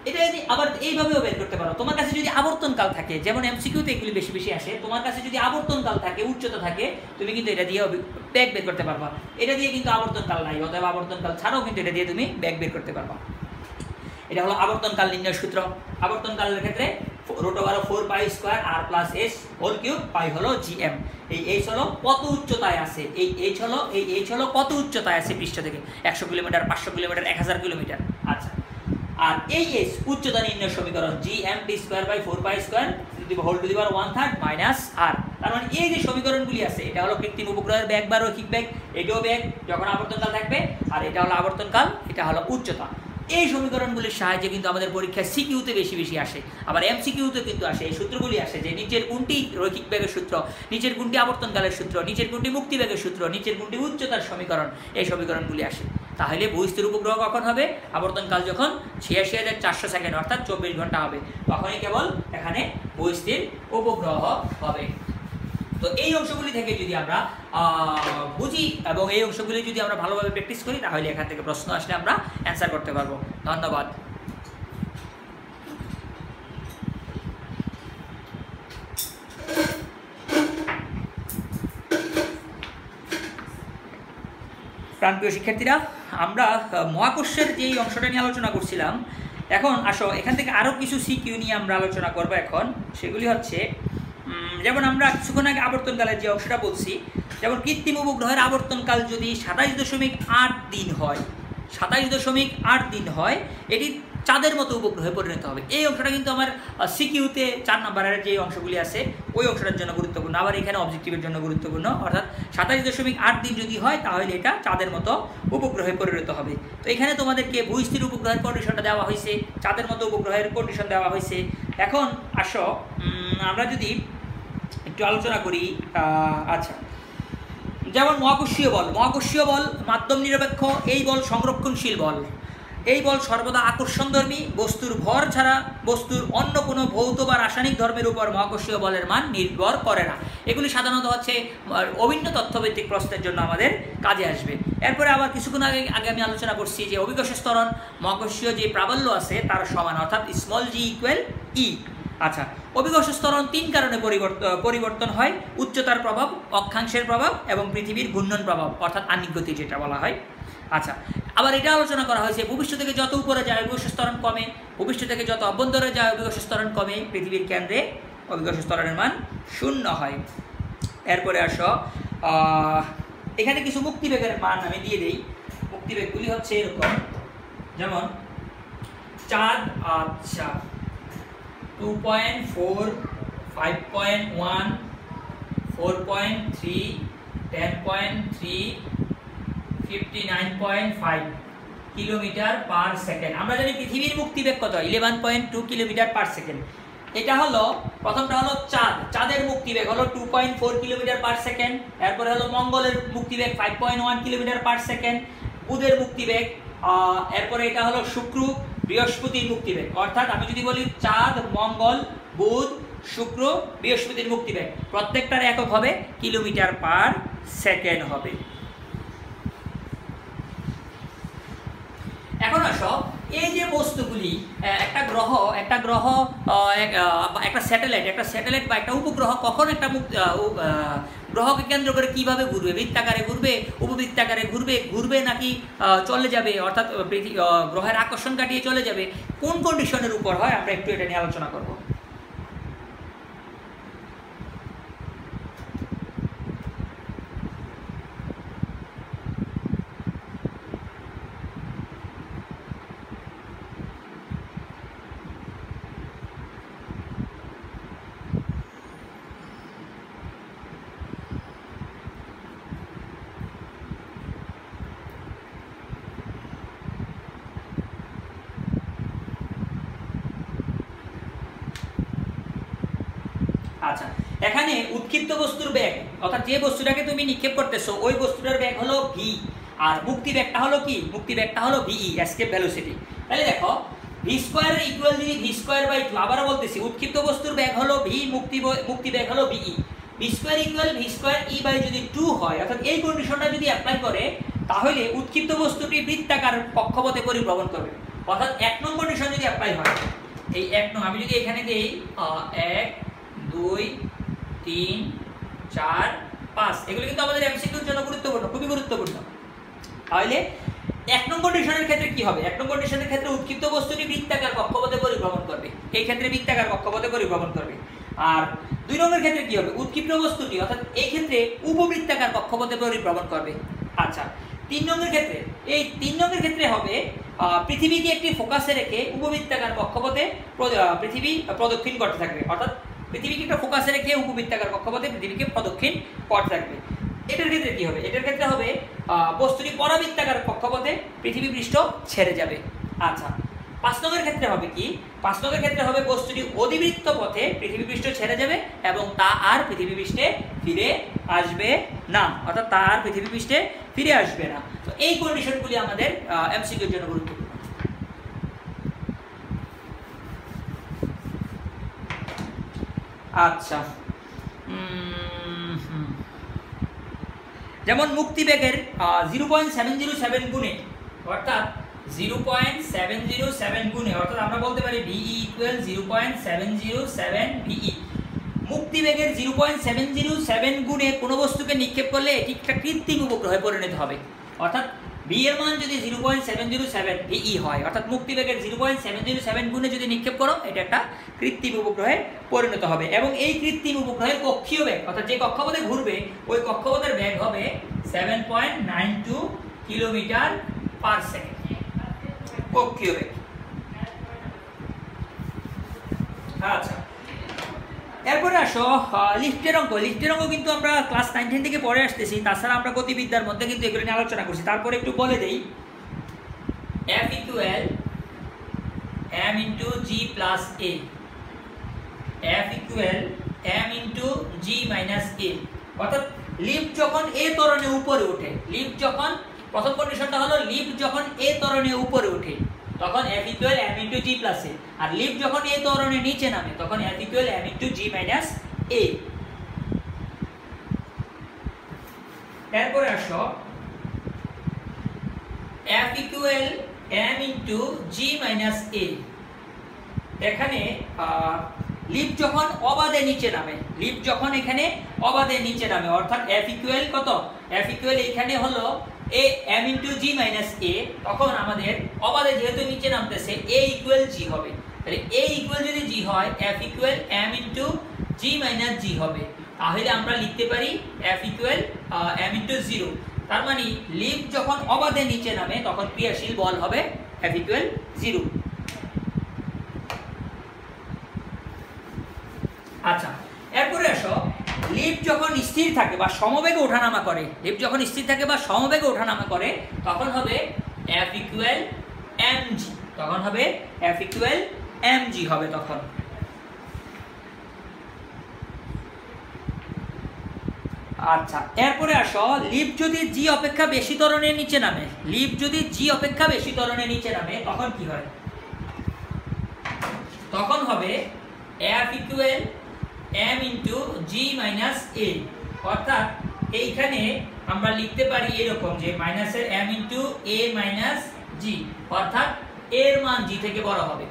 এটা যদি আবার এইভাবেও বের করতে পারো। তোমার কাছে যদি আবর্তনকাল থাকে, যেমন এমসিকিউতে এগুলি বেশি বেশি আসে, তোমার কাছে যদি আবর্তনকাল থাকে, উচ্চতা থাকে, তুমি কিন্তু এটা দিয়ে বেগ বের করতে পারবা। এটা দিয়ে কিন্তু আবর্তনকাল নাই, অথবা আবর্তনকাল ছাড়াও কিন্তু এটা দিয়ে তুমি বেগ বের করতে পারবা। এটা হলো আবর্তনকাল নির্ণয় সূত্র। আবর্তনকালের ক্ষেত্রে √4π² পাই হলো gm। এই h হলো কত উচ্চতায় আছে, এই h হলো কত উচ্চতায় আছে পৃষ্ঠ থেকে, 100 কিলোমিটার, 500 কিলোমিটার, 1000 কিলোমিটার। আচ্ছা, আর এই h উচ্চতা নির্ণয় সমীকরণ gmt²/4π² -r। তার মানে এই যে সমীকরণগুলি আছে, এটা হলো কৃত্রিম উপগ্রহের বেগ বা রৈখিক বেগ, এটাও বেগ যখন আবর্তনকাল থাকবে, আর এটা হলো আবর্তনকাল, এটা হলো উচ্চতা। এই সমীকরণগুলির সাহায্যে কিন্তু আমাদের পরীক্ষায় সিকিউতে বেশি বেশি আসে, আবার এমসিকিউতে কিন্তু আসে। এই সূত্রগুলি আসে যে নিচের কোনটি রৈখিক বেগের সূত্র, নিচের কোনটি আবর্তনকালের সূত্র, নিচের কোনটি মুক্তিবেগের সূত্র, নিচের কোনটি উচ্চতার সমীকরণ, এই সমীকরণগুলি আসে। তাহলে ভূস্থির উপগ্রহ কখন হবে? আবর্তনকাল যখন ৮৬,৪০০ সেকেন্ড অর্থাৎ ২৪ ঘন্টা হবে, তখনই কেবল এখানে ভূস্থির উপগ্রহ হবে। তো এই অংশগুলি থেকে যদি আমরা বুঝি এবং এই অংশগুলি যদি আমরা ভালোভাবে প্র্যাকটিস করি, তাহলে এখান থেকে প্রশ্ন আসলে আমরা অ্যান্সার করতে পারবো। ধন্যবাদ। প্রাণপ্রিয় শিক্ষার্থীরা, আমরা মহাকর্ষের যেই অংশটা নিয়ে আলোচনা করছিলাম, এখন আসো এখান থেকে আরও কিছু সিকিউ নিয়ে আমরা আলোচনা করবো এখন। সেগুলি হচ্ছে, যেমন আমরা কিছুক্ষণ আগে আবর্তনকালের যে অংশটা বলছি, যেমন কৃত্রিম উপগ্রহের আবর্তনকাল যদি ২৭.৮ দিন হয়, ২৭.৮ দিন হয়, এটি চাঁদের মতো উপগ্রহে পরিণত হবে। এই অংশটা কিন্তু আমার সিকিউতে ৪ নম্বরের যে অংশগুলি আছে ওই অংশটার জন্য গুরুত্বপূর্ণ, আবার এখানে অবজেক্টিভের জন্য গুরুত্বপূর্ণ। অর্থাৎ ২৭.৮ দিন যদি হয় তাহলে এটা চাঁদের মতো উপগ্রহে পরিণত হবে। তো এখানে তোমাদেরকে ভূস্থির উপগ্রহের কন্ডিশনটা দেওয়া হয়েছে, চাঁদের মতো উপগ্রহের কন্ডিশন দেওয়া হয়েছে। এখন আসো আমরা যদি একটু আলোচনা করি। আচ্ছা, যেমন মহাকর্ষীয় বল মাধ্যম নিরপেক্ষ, এই বল সংরক্ষণশীল বল। এই বল সর্বদা আকর্ষণধর্মী, বস্তুর ভর ছাড়া বস্তুর অন্য কোনো ভৌত বা রাসায়নিক ধর্মের উপর মহাকর্ষীয় বলের মান নির্ভর করে না। এগুলি সাধারণত হচ্ছে অভিন্ন তথ্যভিত্তিক প্রশ্নের জন্য আমাদের কাজে আসবে। এরপরে আবার কিছুক্ষণ আগে আমি আলোচনা করছি যে অভিকর্ষ ত্বরণ মহাকর্ষীয় যে প্রাবল্য আছে তার সমান, অর্থাৎ g = E। আচ্ছা, অভিকর্ষ ত্বরণ ৩ কারণে পরিবর্তন হয়: উচ্চতার প্রভাব, অক্ষাংশের প্রভাব এবং পৃথিবীর ঘূর্ণন প্রভাব, অর্থাৎ আহ্নিক গতি যেটা বলা হয়। আচ্ছা, আবার এটা আলোচনা করা হয়েছে ভূপৃষ্ঠ থেকে যত উপরে যায় অভিকর্ষ ত্বরণ কমে, ভূপৃষ্ঠ থেকে যত অভ্যন্তরে যায় অভিকর্ষ ত্বরণ কমে, পৃথিবীর কেন্দ্রে অভিকর্ষ ত্বরণের মান 0 হয়। এরপরে আসো এখানে কিছু মুক্তিবেগের মান আমি দিয়ে দিই। মুক্তিবেগগুলি হচ্ছে এরকম, যেমন চাঁদ 2.4, 5.1, 4.3, 10.3, 59.5 কিলোমিটার পার সেকেন্ড। আমরা জানি পৃথিবীর মুক্তিবেগ কত? 11.2 কিলোমিটার পার সেকেন্ড। এটা হলো প্রথমটা হলো চাঁদের মুক্তিবেগ হলো 2.4 কিলোমিটার পার সেকেন্ড। এরপরে হলো মঙ্গলের মুক্তিবেগ 5.1 কিলোমিটার পার সেকেন্ড। বুধের মুক্তিবেগ, এরপরে এটা হলো শুক্র বৃহস্পতির মুক্তিবেগ। অর্থাৎ আমি যদি বলি চাঁদ, মঙ্গল, বুধ, শুক্র, বৃহস্পতির মুক্তিবেগ প্রত্যেকটার একক হবে কিলোমিটার পার সেকেন্ড হবে। এখন আসো এই যে বস্তুগুলি একটা গ্রহ একটা স্যাটেলাইট বা একটা উপগ্রহ কখন একটা গ্রহকে কেন্দ্র করে কিভাবে ঘুরবে, বৃত্তাকারে ঘুরবে, উপবৃত্তাকারে ঘুরবে নাকি চলে যাবে, অর্থাৎ গ্রহের আকর্ষণ কাটিয়ে চলে যাবে, কোন কন্ডিশনের উপর হয় আমরা একটু এটা নিয়ে আলোচনা করব। আচ্ছা, এখানে উৎক্ষিপ্ত বস্তুর বেগ, অর্থাৎ যে বস্তুটাকে তুমি নিক্ষেপ করতেছো ওই বস্তুটার বেগ হলো ভি, আর মুক্তি বেগটা হলো কি, মুক্তি বেগটা হলো ভিই, এসকেপ ভেলোসিটি। তাহলে দেখো ভি স্কয়ার ইকুয়াল যদি ভি স্কয়ার বাই 2, আবারও বলতেছি উৎক্ষিপ্ত বস্তুর বেগ হলো ভি, মুক্তি বেগ হলো V E. V square equal V square E by যদি 2 হয়, অর্থাৎ এই কন্ডিশনটা যদি অ্যাপ্লাই করে তাহলে উৎক্ষিপ্ত বস্তুটি বৃত্তাকার কক্ষপথে পরিভ্রমণ করবে। অর্থাৎ 1 নং কন্ডিশন যদি অ্যাপ্লাই হয়, এই 1 নং আমি যদি এখানে দেই 1 2 3 4 5, এগুলো কিন্তু আমাদের এমসিকিউর জন্য গুরুত্বপূর্ণ, খুবই গুরুত্বপূর্ণ। তাহলে 1 নং কন্ডিশনের ক্ষেত্রে কি হবে? 1 নং কন্ডিশনের ক্ষেত্রে উৎক্ষিপ্ত বস্তুটি বৃত্তাকার কক্ষপথে পরিভ্রমণ করবে, এই ক্ষেত্রে বৃত্তাকার কক্ষপথে পরিভ্রমণ করবে। আর 2 নম্বরের ক্ষেত্রে কি হবে? উৎক্ষিপ্ত বস্তুটি অর্থাৎ এই ক্ষেত্রে উপবৃত্তাকার কক্ষপথে পরিভ্রমণ করবে। আচ্ছা, 3 নম্বরের ক্ষেত্রে, এই 3 নম্বরের ক্ষেত্রে হবে পৃথিবীকে একটি ফোকাসে রেখে উপবৃত্তাকার কক্ষপথে পৃথিবী প্রদক্ষিণ করতে থাকবে, অর্থাৎ পৃথিবীকে একটা ফোকাসে রেখে উপবৃত্তাকার কক্ষপথে পৃথিবীকে প্রদক্ষিণ করতে থাকবে। এটার ক্ষেত্রে কি হবে? এটার ক্ষেত্রে হবে বস্তুটি পরাবৃত্তাকার কক্ষপথে পৃথিবী পৃষ্ঠ ছেড়ে যাবে। আচ্ছা, 5 নম্বরের ক্ষেত্রে হবে কি? 5 নম্বরের ক্ষেত্রে হবে বস্তুটি অধিবৃত্ত পথে পৃথিবী পৃষ্ঠ ছেড়ে যাবে এবং তা আর পৃথিবী পৃষ্ঠে ফিরে আসবে না, অর্থাৎ তা আর পৃথিবী পৃষ্ঠে ফিরে আসবে না। তো এই কন্ডিশনগুলি আমাদের এমসিকিউর জন্য গুরুত্বপূর্ণ। আচ্ছা, যেমন মুক্তিবেগের 0.707 গুণে, অর্থাৎ 0.707 গুণে, অর্থাৎ আমরা বলতে পারি VE ইকুয়াল 0.707 VE। মুক্তিবেগের 0.707 গুণে কোনো বস্তুকে নিক্ষেপ করলে এটি একটা কৃত্রিম উপগ্রহে পরিণত হবে, অর্থাৎ V এর মান যদি 0.707 VE হয়, অর্থাৎ মুক্তিবেগের 0.707 গুণে যদি নিক্ষেপ করো এটা একটা কৃত্রিম উপগ্রহে পরিণত হবে। এবং এই কৃত্রিম উপগ্রহের কক্ষীয় বেগ, অর্থাৎ যে কক্ষপথে ঘুরবে ওই কক্ষপথের বেগ হবে 7.92 কিলোমিটার পার সেকেন্ড, কক্ষীয় বেগ। আচ্ছা, এরপরে আসো লিফটের অঙ্ক। লিফটের অঙ্ক কিন্তু আমরা ক্লাস 9-10 থেকে পড়ে আসতেছি, তাছাড়া আমরা গতিবিদ্যার মধ্যে কিন্তু এগুলো নিয়ে আলোচনা করছি। তারপরে একটু বলে দেই, F equal m into G plus A, F equal m into G minus A. অর্থাৎ লিফট যখন এ ত্বরণে উপরে ওঠে, লিফট যখন, প্রথম কন্ডিশনটা হলো লিফট যখন এ ত্বরণে উপরে ওঠে তখন F equal m into G plus A, আর লিফট যখন এ ত্বরণে নিচে নামে তখন F equal m into G minus A. এরপরে আসো F equal m into G minus A. এখানে লিফট যখন অবাধে নিচে নামে, লিফট যখন এখানে অবাধে নিচে নামে, অর্থাৎ F ইকুয়াল কত? F ইকুয়াল এখানে হলো a m into G minus A, তখন আমাদের অবাধে যেহেতু নিচে নামতেছে a ইকুয়াল জি হবে। তাহলে a ইকুয়াল যদি জি হয় F equal m into G minus জি হবে। তাহলে আমরা লিখতে পারি F ইকুয়াল m ইন্টু 0। তার মানে লিফট যখন অবাধে নিচে নামে তখন ক্রিয়াশীল বল হবে F ইকুয়াল 0। আচ্ছা, এরপরে আসো লিফট যখন স্থির থাকে বা সমবেগে ওঠানামা করে, লিফট যখন স্থির থাকে বা সমবেগে ওঠানামা করে তখন হবে F ইকুয়াল mg, তখন হবে F ইকুয়াল mg হবে তখন। আচ্ছা, এরপরে আসো লিফট যদি জি অপেক্ষা বেশি ত্বরণের নিচে নামে, লিফট যদি জি অপেক্ষা বেশি ত্বরণের নিচে নামে তখন কি হয়? তখন হবে F equal m into G minus A. অর্থাৎ এইখানে আমরা লিখতে পারি এরকম যে মাইনাসের m ইন্টু এ মাইনাস জি, অর্থাৎ এর মান জি থেকে বড় হবে।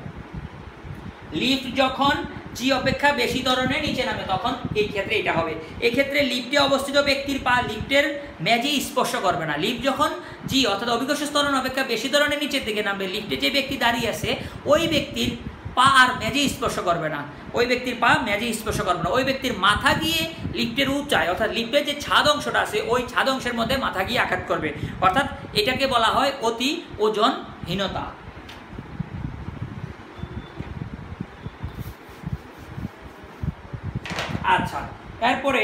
লিফট যখন জি অপেক্ষা বেশি ত্বরণে নিচে নামে তখন এই ক্ষেত্রে এটা হবে। এই ক্ষেত্রে লিফটে অবস্থিত ব্যক্তির পা লিফটের মেঝে স্পর্শ করবে না। লিফট যখন জি অর্থাৎ অভিকর্ষ ত্বরণ অপেক্ষা বেশি ত্বরণে নিচের দিকে নামবে, লিফটে যে ব্যক্তি দাঁড়িয়ে আছে ওই ব্যক্তির পা আর মেঝে স্পর্শ করবে না, ওই ব্যক্তির পা মেঝে স্পর্শ করবে না। ওই ব্যক্তির মাথা গিয়ে লিফটের উচ্চায় অর্থাৎ লিফটের যে ছাদ অংশটা আছে ওই ছাদ অংশের মধ্যে মাথা গিয়ে আঘাত করবে, অর্থাৎ এটাকে বলা হয় অতি ওজনহীনতা। আচ্ছা, এরপরে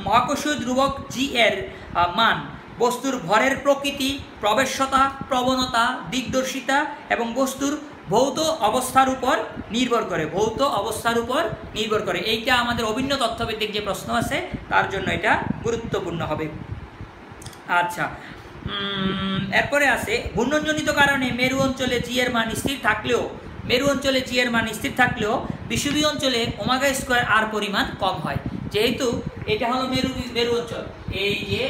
মহাকর্ষীয় ধ্রুবক জি এর মান বস্তুর ভরের প্রকৃতি, প্রবেশ্যতা, প্রবণতা, দিকদর্শিতা এবং বস্তুর ভৌত অবস্থার উপর নির্ভর করে। ভৌত অবস্থার উপর নির্ভর করে। এইটা আমাদের অভিন্ন তথ্যভিত্তিক যে প্রশ্ন আছে তার জন্য এটা গুরুত্বপূর্ণ হবে। আচ্ছা, এরপরে আছে ঘূর্ণনজনিত কারণে মেরু অঞ্চলে জি এর মান স্থির থাকলেও বিষুবীয় অঞ্চলে ওমেগা স্কয়ার আর পরিমাণ কম হয়। যেহেতু এটা হলো মেরু অঞ্চল, এই যে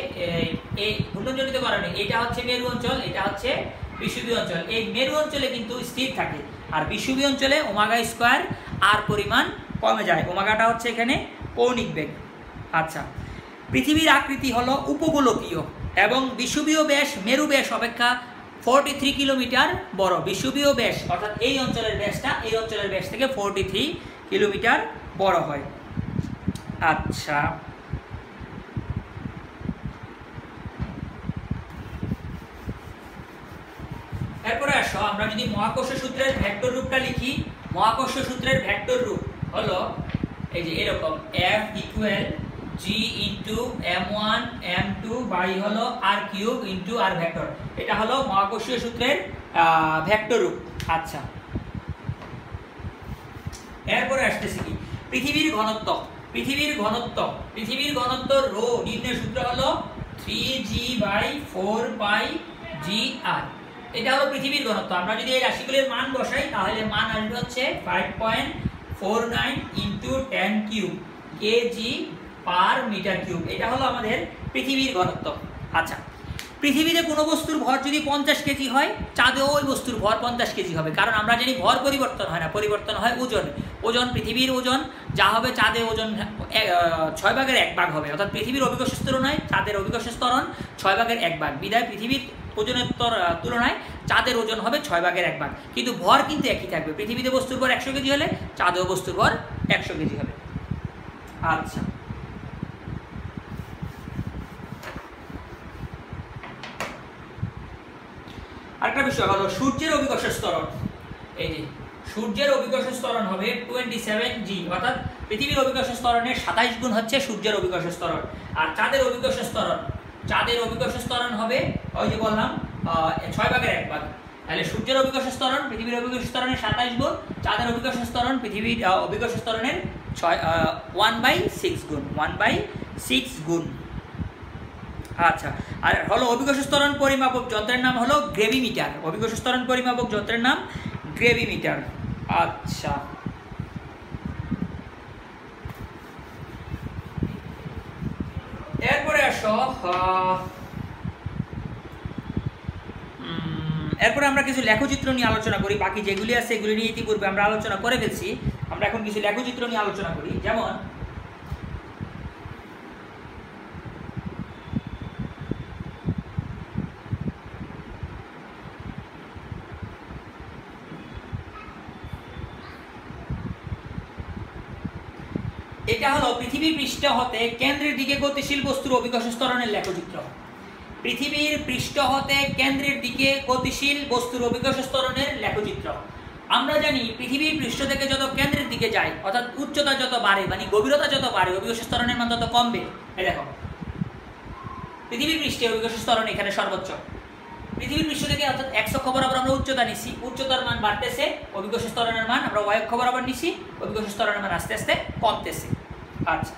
এই ঘূর্ণনজনিত কারণে এটা হচ্ছে মেরু অঞ্চল, এটা হচ্ছে বিষুবীয় অঞ্চল। এই মেরু অঞ্চলে কিন্তু স্থির থাকে আর বিষুবীয় অঞ্চলে ওমেগা স্কয়ার আর পরিমাণ কমে যায়। ওমেগাটা হচ্ছে এখানে কৌণিক বেগ। আচ্ছা, পৃথিবীর আকৃতি হলো উপগোলকীয় এবং বিষুবীয় ব্যাস মেরু ব্যাস অপেক্ষা 43 কিলোমিটার বড়। বিষুবীয় ব্যাস অর্থাৎ এই অঞ্চলের ব্যাসটা এই অঞ্চলের ব্যাস থেকে 43 কিলোমিটার বড় হয়। আচ্ছা, এরপরে আসো আমরা যদি মহাকর্ষ সূত্রের ভেক্টর রূপটা লিখি। মহাকর্ষ সূত্রের ভেক্টর রূপ হলো এই যে এরকম F equal G into M1 M2 by হলো R cube into R vector. এটা হলো মহাকর্ষীয় সূত্রের ভেক্টর রূপ। আচ্ছা, এরপরে আসতেছি কি পৃথিবীর ঘনত্ব। পৃথিবীর ঘনত্ব রো নির্ণয় সূত্র হলো 3g/4πgr। এটা হলো পৃথিবীর ঘনত্ব। আমরা যদি এই রাশিগুলির মান বসাই তাহলে মান আসবে হচ্ছে 5.49 into 10 cube KG per metre cube. এটা হলো আমাদের পৃথিবীর ঘনত্ব। আচ্ছা, পৃথিবীতে কোনো বস্তুর ভর যদি 50 কেজি হয় চাঁদেও ওই বস্তুর ভর 50 কেজি হবে, কারণ আমরা জানি ভর পরিবর্তন হয় না, পরিবর্তন হয় ওজন। পৃথিবীর ওজন যা হবে চাঁদে ওজন 6/1 হবে, অর্থাৎ পৃথিবীর অভিকর্ষ তুলনায় চাঁদের অভিকর্ষ ত্বরণ 6/1 বিধায় পৃথিবীর ওজনের তুলনায় চাঁদের ওজন হবে 6/1, কিন্তু ভর কিন্তু একই থাকবে। পৃথিবীতে বস্তুর ভর 100 কেজি হলে চাঁদেও বস্তুর ভর 100 কেজি হবে। আচ্ছা, আরেকটা বিষয় হলো সূর্যের অভিকর্ষ ত্বরণ। এই যে সূর্যের অভিকর্ষ ত্বরণ হবে 27g, অর্থাৎ পৃথিবীর অভিকর্ষ ত্বরণের 27 গুণ হচ্ছে সূর্যের অভিকর্ষ ত্বরণ। আর চাঁদের অভিকর্ষ ত্বরণ হবে ওই যে বললাম 6/1। তাহলে সূর্যের অভিকর্ষ ত্বরণ পৃথিবীর অভিকর্ষ ত্বরণের 27 গুণ, চাঁদের অভিকর্ষ ত্বরণ পৃথিবীর অভিকর্ষ ত্বরণের 1/6 গুণ 1/6 গুণ। আচ্ছা, আর হলো অভিকর্ষ ত্বরণ পরিমাপক যন্ত্রের নাম হলো গ্রেভিমিটার। অভিকর্ষ ত্বরণ পরিমাপক যন্ত্রের নাম গ্রেভিমিটার। আচ্ছা, এরপরে আসো এরপরে আমরা কিছু লেখচিত্র নিয়ে আলোচনা করি। বাকি যেগুলি আছে এগুলি নিয়ে ইতিপূর্বে আমরা আলোচনা করে ফেলছি। আমরা এখন কিছু লেখচিত্র নিয়ে আলোচনা করি। যেমন এটা হলো পৃথিবীর পৃষ্ঠ হতে কেন্দ্রের দিকে গতিশীল বস্তুর অভিকর্ষ ত্বরণের লেখচিত্র। পৃথিবীর পৃষ্ঠ হতে কেন্দ্রের দিকে গতিশীল বস্তুর অভিকর্ষ ত্বরণের লেখচিত্র। আমরা জানি পৃথিবীর পৃষ্ঠ থেকে যত কেন্দ্রের দিকে যায় অর্থাৎ উচ্চতা যত বাড়ে মানে গভীরতা যত বাড়ে অভিকর্ষ ত্বরণের মান তত কমবে। এই দেখো পৃথিবীর পৃষ্ঠে অভিকর্ষ ত্বরণ এখানে সর্বোচ্চ। পৃথিবীর পৃষ্ঠ থেকে অর্থাৎ x অক্ষ বরাবর আমরা উচ্চতা নিছি, উচ্চতার মান বাড়তেছে, অভিকর্ষ ত্বরণের মান আমরা y অক্ষ বরাবর নিছি, অভিকর্ষ ত্বরণের মান আস্তে আস্তে কমতেছে। আচ্ছা,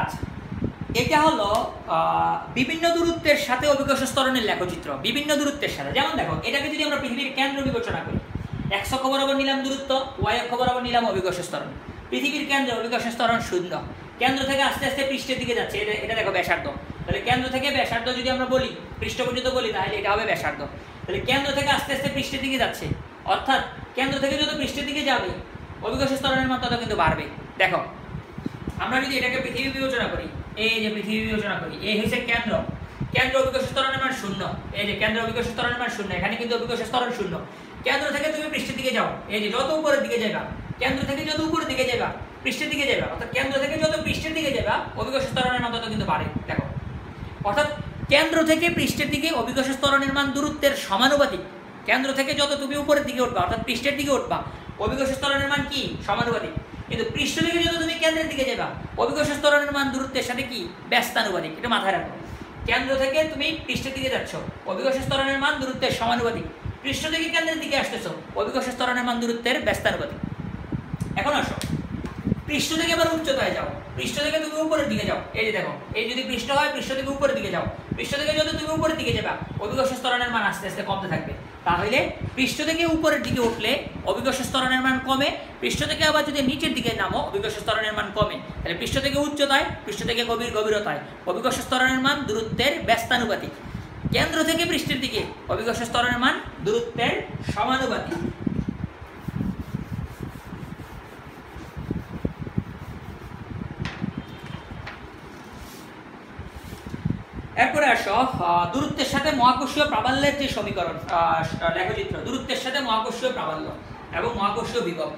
আচ্ছা এটা হলো বিভিন্ন দূরত্বের সাথে অভিকর্ষ ত্বরণের লেখচিত্র। বিভিন্ন দূরত্বের সাথে, যেমন দেখো এটাকে যদি আমরা পৃথিবীর কেন্দ্র বিবেচনা করি, x অক্ষ বরাবর নিলাম দূরত্ব, y অক্ষ বরাবর নিলাম অভিকর্ষ ত্বরণ। পৃথিবীর কেন্দ্রে অভিকর্ষ ত্বরণ 0, কেন্দ্র থেকে আস্তে আস্তে পৃষ্ঠের দিকে যাচ্ছে, এটা দেখো ব্যাসার্ধ। তাহলে কেন্দ্র থেকে ব্যাসার্ধ যদি আমরা বলি, পৃষ্ঠ পর্যন্ত বলি, তাহলে এটা হবে ব্যাসার্ধ। তাহলে কেন্দ্র থেকে আস্তে আস্তে পৃষ্ঠের দিকে যাচ্ছে, অর্থাৎ কেন্দ্র থেকে যত পৃষ্ঠের দিকে যাবে অভিকর্ষ ত্বরণের মান তত কিন্তু বাড়বে। দেখো আমরা যদি এটাকে পৃথিবী বিবেচনা করি, এই যে পৃথিবী বিবেচনা করি, এই হচ্ছে কেন্দ্র, কেন্দ্র অভিকর্ষ ত্বরণের মান 0, এই যে কেন্দ্র অভিকর্ষ ত্বরণের মান 0, এখানে কিন্তু অভিকর্ষ ত্বরণ 0। কেন্দ্র থেকে তুমি পৃষ্ঠের দিকে যাও, এই যে যত উপরের দিকে যাবা, কেন্দ্র থেকে যত উপরের দিকে যাবা পৃষ্ঠের দিকে যাবা, অর্থাৎ কেন্দ্র থেকে যত পৃষ্ঠের দিকে যাবা অভিকর্ষ ত্বরণের মান তত কিন্তু বাড়ে। দেখো অর্থাৎ কেন্দ্র থেকে পৃষ্ঠের দিকে অভিকর্ষ ত্বরণের মান দূরত্বের সমানুপাতিক। কেন্দ্র থেকে যত তুমি উপরের দিকে উঠবা, অর্থাৎ পৃষ্ঠের দিকে উঠবা, অভিকর্ষ ত্বরণের মান কি সমানুপাতিক। কিন্তু পৃষ্ঠ থেকে যত তুমি কেন্দ্রের দিকে যাবা অভিকর্ষ ত্বরণের মান দূরত্বের সাথে কি ব্যস্তানুপাতিক। এটা মাথায় রাখো, কেন্দ্র থেকে তুমি পৃষ্ঠের দিকে যাচ্ছ, অভিকর্ষ ত্বরণের মান দূরত্বের সমানুপাতিক। পৃষ্ঠ থেকে কেন্দ্রের দিকে আসতেছো, অভিকর্ষ ত্বরণের মান দূরত্বের ব্যস্তানুপাতিক। এখন আসো পৃষ্ঠ থেকে এবার উচ্চতায় যাও, পৃষ্ঠ থেকে তুমি উপরের দিকে যাও, এই যে দেখো এই যদি পৃষ্ঠ হয় পৃষ্ঠ থেকে উপরের দিকে যাও, পৃষ্ঠ থেকে যত তুমি উপরের দিকে যাবা অভিকর্ষ ত্বরণের মান আস্তে আস্তে কমতে থাকবে। তাহলে পৃষ্ঠ থেকে উপরের দিকে উঠলে অভিকর্ষ ত্বরণের মান কমে, পৃষ্ঠ থেকে আবার যদি নিচের দিকে নামো অভিকর্ষ ত্বরণের মান কমে। তাহলে পৃষ্ঠ থেকে উচ্চতায়, পৃষ্ঠ থেকে গভীরতায় অভিকর্ষ ত্বরণের মান দূরত্বের ব্যস্তানুপাতিক। কেন্দ্র থেকে পৃষ্ঠের দিকে অভিকর্ষ ত্বরণের মান দূরত্বের সমানুপাতিক। এরপরে আসো দূরত্বের সাথে মহাকর্ষীয় প্রাবল্যের যে সমীকরণ লেখচিত্র, দূরত্বের সাথে মহাকর্ষীয় প্রাবল্য এবং মহাকর্ষীয় বিভব।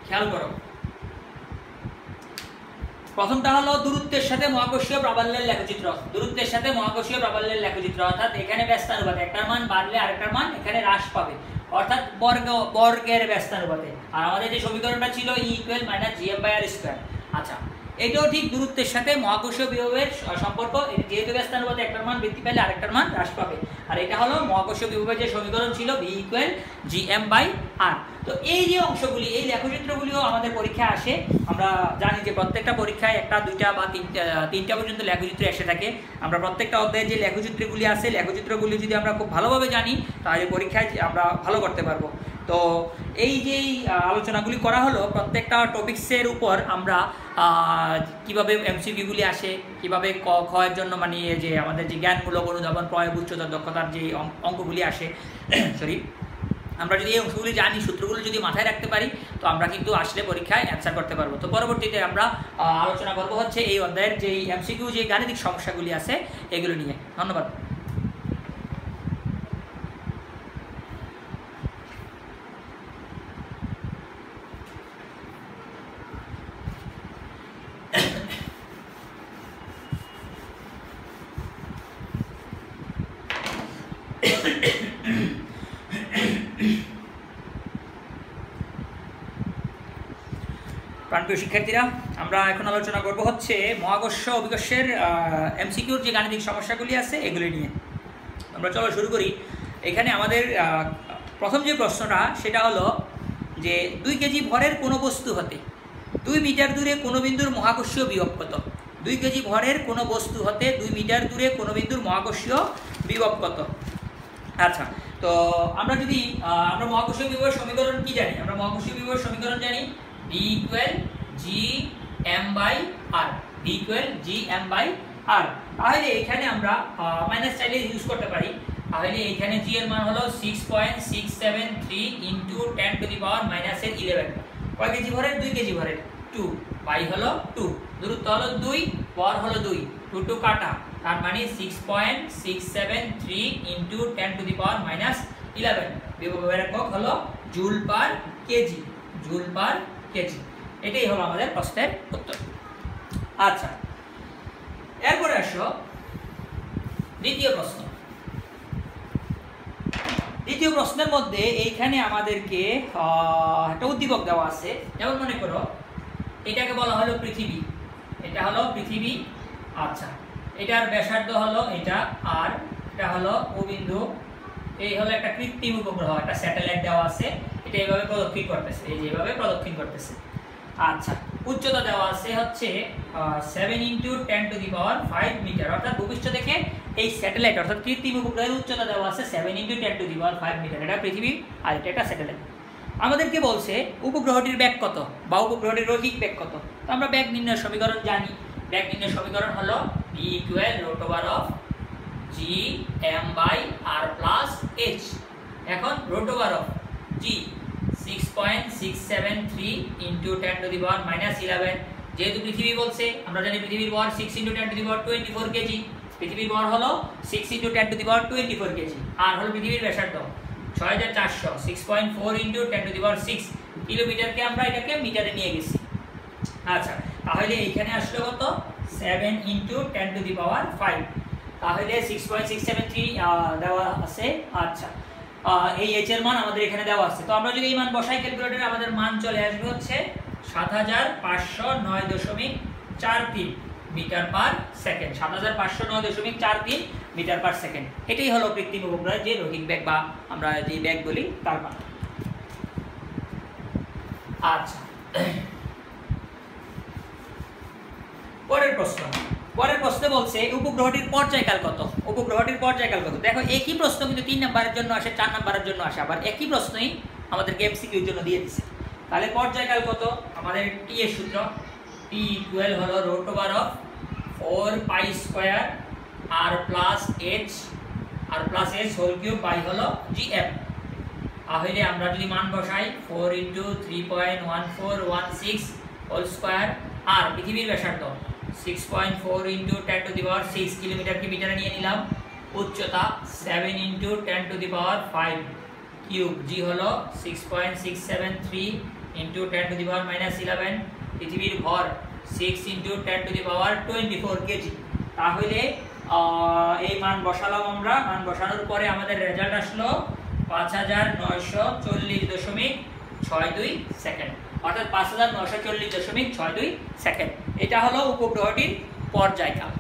খেয়াল করো, প্রথমটা হলো দূরত্বের সাথে মহাকর্ষীয় প্রাবল্যের লেখচিত্র। দূরত্বের সাথে মহাকর্ষীয় প্রাবল্যের লেখচিত্র অর্থাৎ এখানে ব্যস্তানুপাতে একটার মান বাড়লে আরেকটার মান এখানে হ্রাস পাবে, অর্থাৎ বর্গের ব্যস্তানুপাতে। আর আমাদের যে সমীকরণটা ছিল E = -gm/r²। আচ্ছা, এটাও ঠিক দূরত্বের সাথে মহাকর্ষীয় বিভবের সম্পর্ক, যেহেতু ব্যস্তানুপাতে একটার মান বৃদ্ধি পেলে আরেকটার মান হ্রাস পাবে। আর এটা হলো মহাকর্ষীয় বিভবের যে সমীকরণ ছিল V = gm/r। তো এই যে অংশগুলি, এই লেখচিত্রগুলিও আমাদের পরীক্ষায় আসে। আমরা জানি যে প্রত্যেকটা পরীক্ষায় একটা, দুইটা বা তিনটা পর্যন্ত লেখচিত্র এসে থাকে। আমরা প্রত্যেকটা অধ্যায়ে যে লেখচিত্রগুলি আছে, লেখচিত্রগুলি যদি আমরা খুব ভালোভাবে জানি তাহলে পরীক্ষায় আমরা ভালো করতে পারবো। তো এই যেই আলোচনাগুলি করা হলো প্রত্যেকটা টপিক্সের উপর, আমরা কিভাবে এমসিকিউগুলি আসে, কিভাবে ক এর জন্য মানে যে আমাদের যে জ্ঞানমূলক অনুধাবন, প্রয়োগ, উচ্চতর দক্ষতার যে অঙ্কগুলি আসে, সরি, আমরা যদি এই অংশগুলি জানি, সূত্রগুলো যদি মাথায় রাখতে পারি, তো আমরা কিন্তু আসলে পরীক্ষায় অ্যান্সার করতে পারবো। তো পরবর্তীতে আমরা আলোচনা করবো হচ্ছে এই অধ্যায়ের যে এমসিকিউ যে গাণিতিক সমস্যাগুলি আছে এগুলো নিয়ে। ধন্যবাদ। প্রাণপ্রিয় শিক্ষার্থীরা, আমরা এখন আলোচনা করব হচ্ছে মহাকর্ষ অভিকর্ষের এমসিকিউর যে গাণিতিক সমস্যাগুলি আছে এগুলি নিয়ে। আমরা চলো শুরু করি। এখানে আমাদের প্রথম যে প্রশ্নটা সেটা হলো যে 2 কেজি ভরের কোনো বস্তু হতে 2 মিটার দূরে কোনো বিন্দুর মহাকর্ষীয় বিভব কত। 2 কেজি ভরের কোনো বস্তু হতে 2 মিটার দূরে কোনো বিন্দুর মহাকর্ষীয় বিভব কত। আচ্ছা, তো আমরা যদি আমরা মহাকর্ষীয় বিভবের সমীকরণ কি জানি? আমরা মহাকর্ষীয় বিভবের সমীকরণ জানি V = Gm/r, V = Gm/r। তাহলে এখানে আমরা মাইনাস চাইলে ইউজ করতে পারি। তাহলে এখানে g এর মান হলো 6.673 × 10⁻⁻11। কয় কেজি ভরের? 2 কেজি ভরের। 2 y হলো 2, দূরত্ব হলো 2, ভর হলো 2, 2 2 কাটা, তার মানে 6.673 × 10⁻⁻11। বিভবের একক হলো joule per KG, joule per KG. এটাই হলো আমাদের প্রশ্নের উত্তর। আচ্ছা, এরপরে আসো দ্বিতীয় প্রশ্ন। দ্বিতীয় প্রশ্নের মধ্যে এইখানে আমাদেরকে একটা উদ্দীপক দেওয়া আছে। যেমন মনে করো এটাকে বলা হলো পৃথিবী, এটা হলো পৃথিবী। আচ্ছা, এটার ব্যাসার্ধ হলো এটা, আর এটা হলো ও বিন্দু। এই হলো একটা কৃত্রিম উপগ্রহ, একটা স্যাটেলাইট দেওয়া আছে, এটা এইভাবে প্রদক্ষিণ করতেছে, এই যে এইভাবে প্রদক্ষিণ করতেছে। আচ্ছা, উচ্চতা দেওয়া আছে হচ্ছে 7 × 10⁵ মিটার, অর্থাৎ ভূপৃষ্ঠ থেকে এই স্যাটেলাইট অর্থাৎ কৃত্রিম উপগ্রহের উচ্চতা দেওয়া আছে 7 × 10⁵ মিটার। এটা পৃথিবী আর এটা একটা স্যাটেলাইট। আমাদেরকে বলছে উপগ্রহটির বেগ কত বা উপগ্রহটির রৈখিক বেগ কত। তো আমরা বেগ নির্ণয়ের সমীকরণ জানি। বেগ নির্ণয়ের সমীকরণ হলো v = Gm/r + h। এখন √g 6.673 × 10⁻⁻11। যেহেতু পৃথিবী বলছে, আমরা জানি পৃথিবীর ভর 6 × 10⁻24 কেজি। পৃথিবীর ভর হলো 6 × 10⁻24 কেজি, আর হলো পৃথিবীর ব্যাসার্ধ 6400, 6.4 × 10⁻6 কিলোমিটারকে আমরা এটাকে মিটারে নিয়ে গেছি। আচ্ছা, তাহলে এইখানে আসলে কত? 7 × 10⁵। তাহলে 6.673 দেওয়া আছে। আচ্ছা, এই h এর মান আমাদের এখানে দেওয়া আছে। তো আমরা যদি এই মান বসাই ক্যালকুলেটরে, আমাদের মান চলে আসবে হচ্ছে 7509.43 metre per second, 7509.43 metre per second. এটাই হলো কৃত্রিম উপগ্রহের যে রৈখিক বেগ বা আমরা যে বেগ বলি তার মান। আচ্ছা, পরের প্রশ্নে বলছে উপগ্রহটির পর্যায়কাল কত। উপগ্রহটির পর্যায়কাল কত? দেখো, একই প্রশ্ন কিন্তু 3 নম্বরের জন্য আসে, 4 নম্বরের জন্য আসে, আবার একই প্রশ্নই আমাদেরকে এমসিকিউর জন্য দিয়ে দিচ্ছে। তাহলে পর্যায়কাল কত? আমাদের টি এর সূত্র, টি = হলো √4π² r + h whole cube by হলো gm। তাহলে আমরা যদি মান বসাই 4 × 3.1416 হোল স্কয়ার, আর পৃথিবীর ব্যাসার্ধ 6.4 × 10⁻6 কিলোমিটারকে মিটারে নিয়ে নিলাম। উচ্চতা 7 × 10⁵ কিউব, জি হলো 6.673 × 10⁻⁻11। পৃথিবীর ভর 6 × 10⁻24 কেজি। তাহলে এই মান বসালাম আমরা। মান বসানোর পরে আমাদের রেজাল্ট আসলো 5940.62 সেকেন্ড, অর্থাৎ 5940.62 সেকেন্ড। এটা হলো উপগ্রহটির পর্যায়কাল।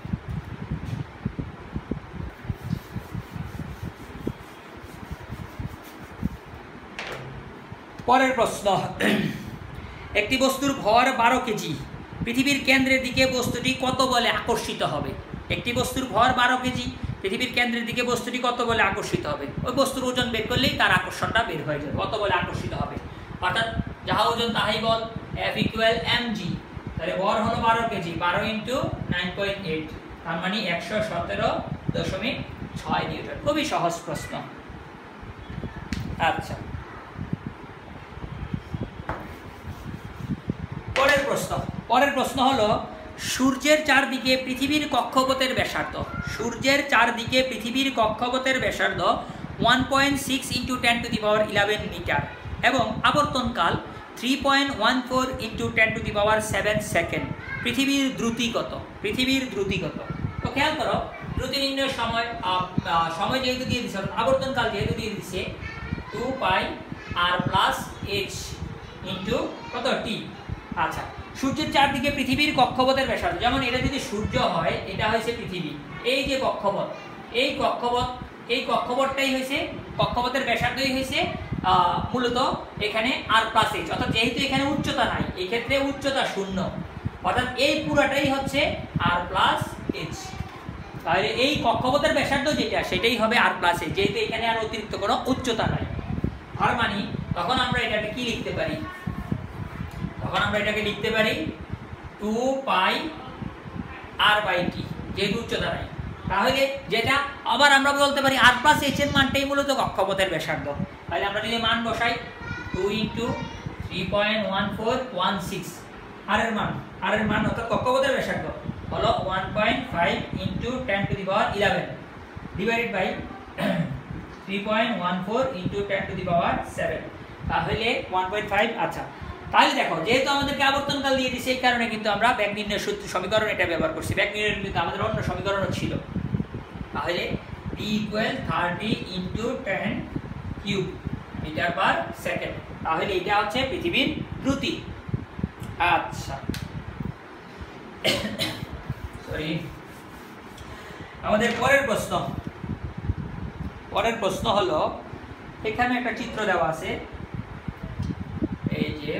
পরের প্রশ্ন, একটি বস্তুর ভর 12 কেজি, পৃথিবীর কেন্দ্রের দিকে বস্তুটি কত বলে আকর্ষিত হবে। একটি বস্তুর ভর 12 কেজি, পৃথিবীর কেন্দ্রের দিকে বস্তুটি কত বলে আকর্ষিত হবে। ওই বস্তুর ওজন বের করলেই তার আকর্ষণটা বের হয়ে যাবে, কত বলে আকর্ষিত হবে। অর্থাৎ যাহা ওজন তাহাই বল, F = mg। তাহলে ভর হলো 12 কেজি, 12 × 9.8, তার মানে 117.6 নিউটন। খুবই সহজ প্রশ্ন। আচ্ছা, পরের প্রশ্ন হলো সূর্যের চারদিকে পৃথিবীর কক্ষপথের ব্যাসার্ধ। সূর্যের চারদিকে পৃথিবীর কক্ষপথের ব্যাসার্ধ 1.6 × 10⁻11 মিটার এবং আবর্তনকাল 3.14 × 10⁻7 সেকেন্ড। পৃথিবীর দ্রুতি কত? পৃথিবীর দ্রুতি কত? তো খেয়াল করো, দ্রুতি নির্ণয়ের সময় যেহেতু দিয়ে দিচ্ছে, আবর্তনকাল যেহেতু দিয়ে দিচ্ছে 2πr + h কত t। আচ্ছা, সূর্যের চারদিকে পৃথিবীর কক্ষপথের ব্যাসার্ধ, যেমন এটা যদি সূর্য হয়, এটা হয়েছে পৃথিবী, এই যে কক্ষপথ, এই কক্ষপথটাই হয়েছে, কক্ষপথের ব্যাসার্ধই হয়েছে মূলত এখানে r + h, অর্থাৎ যেহেতু এখানে উচ্চতা নাই, এই ক্ষেত্রে উচ্চতা 0, অর্থাৎ এই পুরাটাই হচ্ছে r + h। তাহলে এই কক্ষপথের ব্যাসার্ধ যেটা সেটাই হবে r প্লাস h, যেহেতু এখানে আর অতিরিক্ত কোনো উচ্চতা নাই। তার মানে তখন আমরা এটাকে কি লিখতে পারি, তখন আমরা এটাকে লিখতে পারি 2 পাই r/t, যেহেতু উচ্চতা নাই। তাহলে যেটা আবার আমরা বলতে পারি r প্লাস h এর মানটাই মূলত কক্ষপথের ব্যাসার্ধ। তাহলে আমরা যদি মান বসাই 2 × 3.1416 r এর মান অর্থাৎ কক্ষপথের ব্যাসার্ধ হলো 1.5 × 10⁻11 ডিভাইডেড বাই 3.14 × 10⁻7, তাহলে 1.5। আচ্ছা, তাহলে দেখো যেহেতু আমাদেরকে আবর্তনকাল দিয়ে দিয়েছে এই কারণে কিন্তু আমরা ব্যাক নির্ণয়ের সূত্র সমীকরণ এটা ব্যবহার করছি। ব্যাক নির্ণয়ের কিন্তু আমাদের অন্য সমীকরণও ছিল। তাহলে p = 30 × 10³ মিটার/সেকেন্ড। তাহলে এটা হচ্ছে পৃথিবীর দ্রুতি। আচ্ছা, সরি, আমাদের পরের প্রশ্ন হলো, এখানে একটা চিত্র দেওয়া আছে, এই যে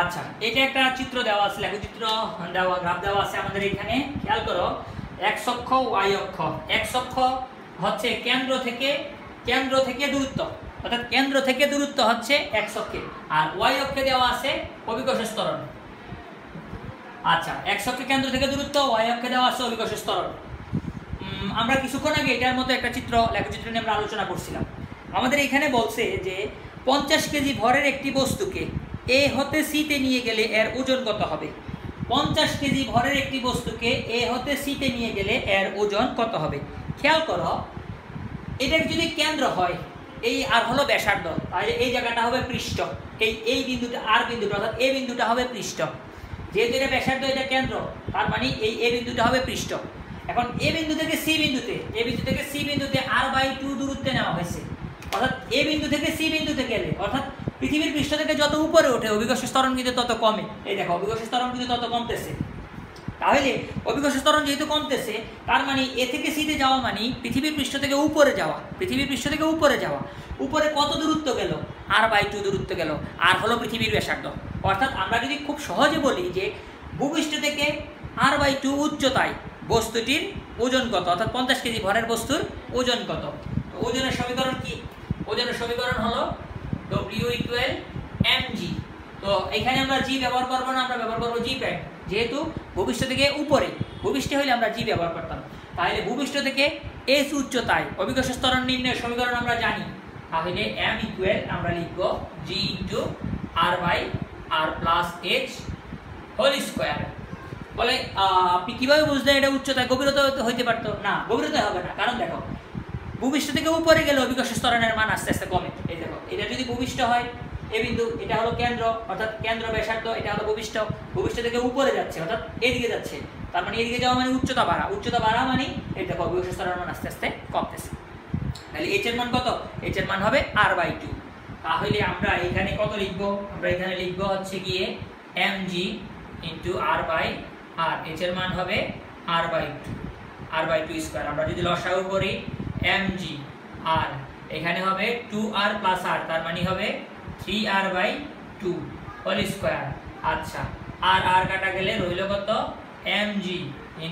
আচ্ছা, এটা একটা চিত্র দেওয়া আছে, লেখচিত্র দেওয়া, গ্রাফ দেওয়া আছে আমাদের এখানে। খেয়াল করো, x অক্ষ y অক্ষ। x অক্ষ হচ্ছে কেন্দ্র থেকে দূরত্ব, অর্থাৎ কেন্দ্র থেকে দূরত্ব হচ্ছে x অক্ষে, আর y অক্ষে দেওয়া আছে অভিকর্ষ ত্বরণ। আচ্ছা, x অক্ষে কেন্দ্র থেকে দূরত্ব, y অক্ষে দেওয়া আছে অভিকর্ষ ত্বরণ। আমরা কিছুক্ষণ আগে এটার মতো একটা লেখচিত্র নিয়ে আমরা আলোচনা করছিলাম। আমাদের এখানে বলছে যে 50 কেজি ভরের একটি বস্তুকে এ হতে সিতে নিয়ে গেলে এর ওজন কত হবে। 50 কেজি ভরের একটি বস্তুকে এ হতে সিতে নিয়ে গেলে এর ওজন কত হবে। খেয়াল করো, এটা যদি কেন্দ্র হয়, এই আর হলো ব্যাসার্ধ, তাহলে এই জায়গাটা হবে পৃষ্ঠ, এই বিন্দুটা আর বিন্দুটা অর্থাৎ এ বিন্দুটা হবে পৃষ্ঠ। যেহেতু এটা ব্যাসার্ধ, এটা কেন্দ্র, তার মানে এই এ বিন্দুটা হবে পৃষ্ঠ। এখন এ বিন্দু থেকে সি বিন্দুতে r/2 দূরত্বে নেওয়া হয়েছে, অর্থাৎ এ বিন্দু থেকে সি বিন্দুতে গেলে, অর্থাৎ পৃথিবীর পৃষ্ঠ থেকে যত উপরে ওঠে অভিকর্ষ ত্বরণ কিন্তু তত কমে। এই দেখো, অভিকর্ষ ত্বরণ কিন্তু তত কমতেছে। তাহলে অভিকর্ষ ত্বরণ যেহেতু কমতেছে, তার মানে এ থেকে সিতে যাওয়া মানে পৃথিবীর পৃষ্ঠ থেকে উপরে যাওয়া। উপরে কত দূরত্ব গেল? r/2 দূরত্ব গেল। আর হলো পৃথিবীর ব্যাসার্ধ। অর্থাৎ আমরা যদি খুব সহজে বলি যে ভূপৃষ্ঠ থেকে r/2 উচ্চতায় বস্তুটির ওজন কত, অর্থাৎ 50 কেজি ভরের বস্তুর ওজন কত। তো ওজনের সমীকরণ কি? ওজনের সমীকরণ হলো W = mg। তো এখানে আমরা g ব্যবহার করব না, আমরা ব্যবহার করব g', যেহেতু ভূপৃষ্ঠ থেকে উপরে, ভূপৃষ্ঠে হলে আমরা g ব্যবহার করতাম। তাহলে ভূপৃষ্ঠ থেকে h উচ্চতায় অভিকর্ষ ত্বরণ নির্ণয়ের সমীকরণ আমরা জানি। তাহলে m = আমরা লিখব g × r/r + h² বলে। আপনি কিভাবে বুঝলেন এটা উচ্চতায়? গভীরতা হইতে পারতো না, গভীরতা হবে না, কারণ দেখো ভূপৃষ্ঠ থেকে উপরে গেলে অভিকর্ষ ত্বরণের মান আস্তে আস্তে কমে। এই দেখো, এটা যদি ভূপৃষ্ঠ হয়, এ বিন্দু, এটা হলো কেন্দ্র, অর্থাৎ কেন্দ্র ব্যাসার্ধ, এটা হলো ভূপৃষ্ঠ থেকে উপরে যাচ্ছে, অর্থাৎ এদিকে যাচ্ছে, তার মানে এদিকে যাওয়া মানে উচ্চতা বাড়া মানে এই দেখো অভিকর্ষ ত্বরণের মান আস্তে আস্তে কমতেছে। তাহলে h এর মান কত? h এর মান হবে r/2। তাহলে আমরা এখানে কত লিখব? আমরা এখানে লিখব হচ্ছে গিয়ে mg × r/r। h এর মান হবে r/2²। আমরা যদি লসাগু করি mg r, এখানে হবে 2r + r, তার মানে হবে 3r/2²। আচ্ছা, আর কাটা গেলে রইল কত? mg ×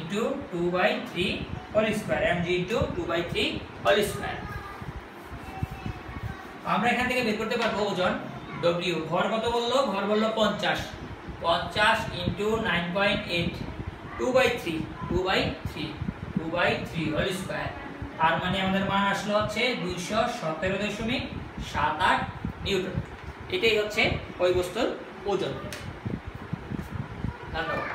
2/3²। mg × 2/3²। আমরা এখান থেকে বের করতে পারবো ওজন w। ভর কত বললো? ভর বললো 50 × 9.8, 2/3²। তার মানে আমাদের মান আসলো হচ্ছে 217.78 নিউটন। এটাই হচ্ছে ওই বস্তুর ওজন। ধন্যবাদ।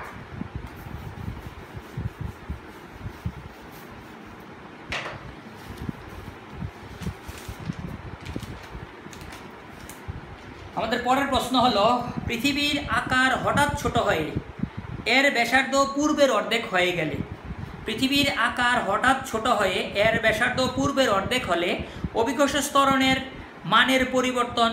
আমাদের পরের প্রশ্ন হলো, পৃথিবীর আকার হঠাৎ ছোট হয়ে এর ব্যাসার্ধ পূর্বের অর্ধেক হয়ে গেলে, পৃথিবীর আকার হঠাৎ ছোট হয়ে এর ব্যাসার্ধ পূর্বের অর্ধেক হলে অভিকর্ষ ত্বরণের মানের পরিবর্তন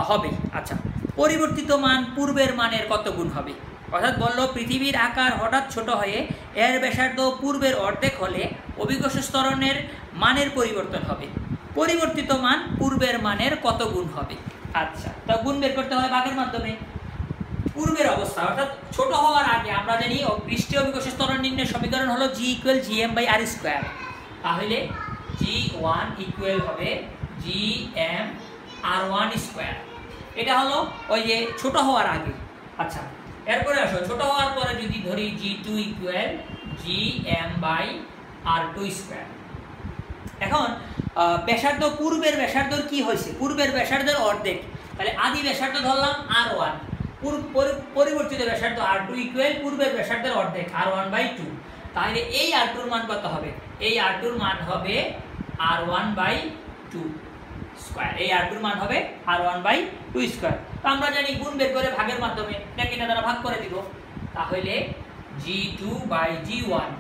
হবে। আচ্ছা, পরিবর্তিত মান পূর্বের মানের কত গুণ হবে? অর্থাৎ বললো পৃথিবীর আকার হঠাৎ ছোট হয়ে এর ব্যাসার্ধ পূর্বের অর্ধেক হলে অভিকর্ষ ত্বরণের মানের পরিবর্তন হবে। পরিবর্তিত মান পূর্বের মানের কত গুণ হবে? আচ্ছা, তা গুণ বের করতে হয় ভাগের মাধ্যমে। পূর্বের অবস্থা অর্থাৎ ছোট হওয়ার আগে আমরা জানি পৃষ্ঠীয় অভিকর্ষ ত্বরণ নির্ণয়ের সমীকরণ হলো G = gm/r²। তাহলে G1 = হবে gm/r1²। এটা হলো ওই যে ছোট হওয়ার আগে। আচ্ছা, এরপরে আসো ছোট হওয়ার পরে যদি ধরি G2 = gm/r2²। এখন ব্যাসার্ধ পূর্বের ব্যাসার্ধর কি হয়েছে? পূর্বের ব্যাসার্ধের অর্ধেক, তাহলে আদি ব্যাসার্ধ ধরলাম r1, পরিবর্তিত ব্যাসার্ধ r2 = পূর্বের ব্যাসার্ধের অর্ধেক r1/2। তাহলে এই r2 এর মান কত হবে? এই r2 এর মান হবে r1/2²। এই r2 এর মান হবে r1/2²। তো আমরা জানি গুণ বের করে ভাগের মাধ্যমে এটাকে না দ্বারা ভাগ করে দিব। তাহলে G2/G1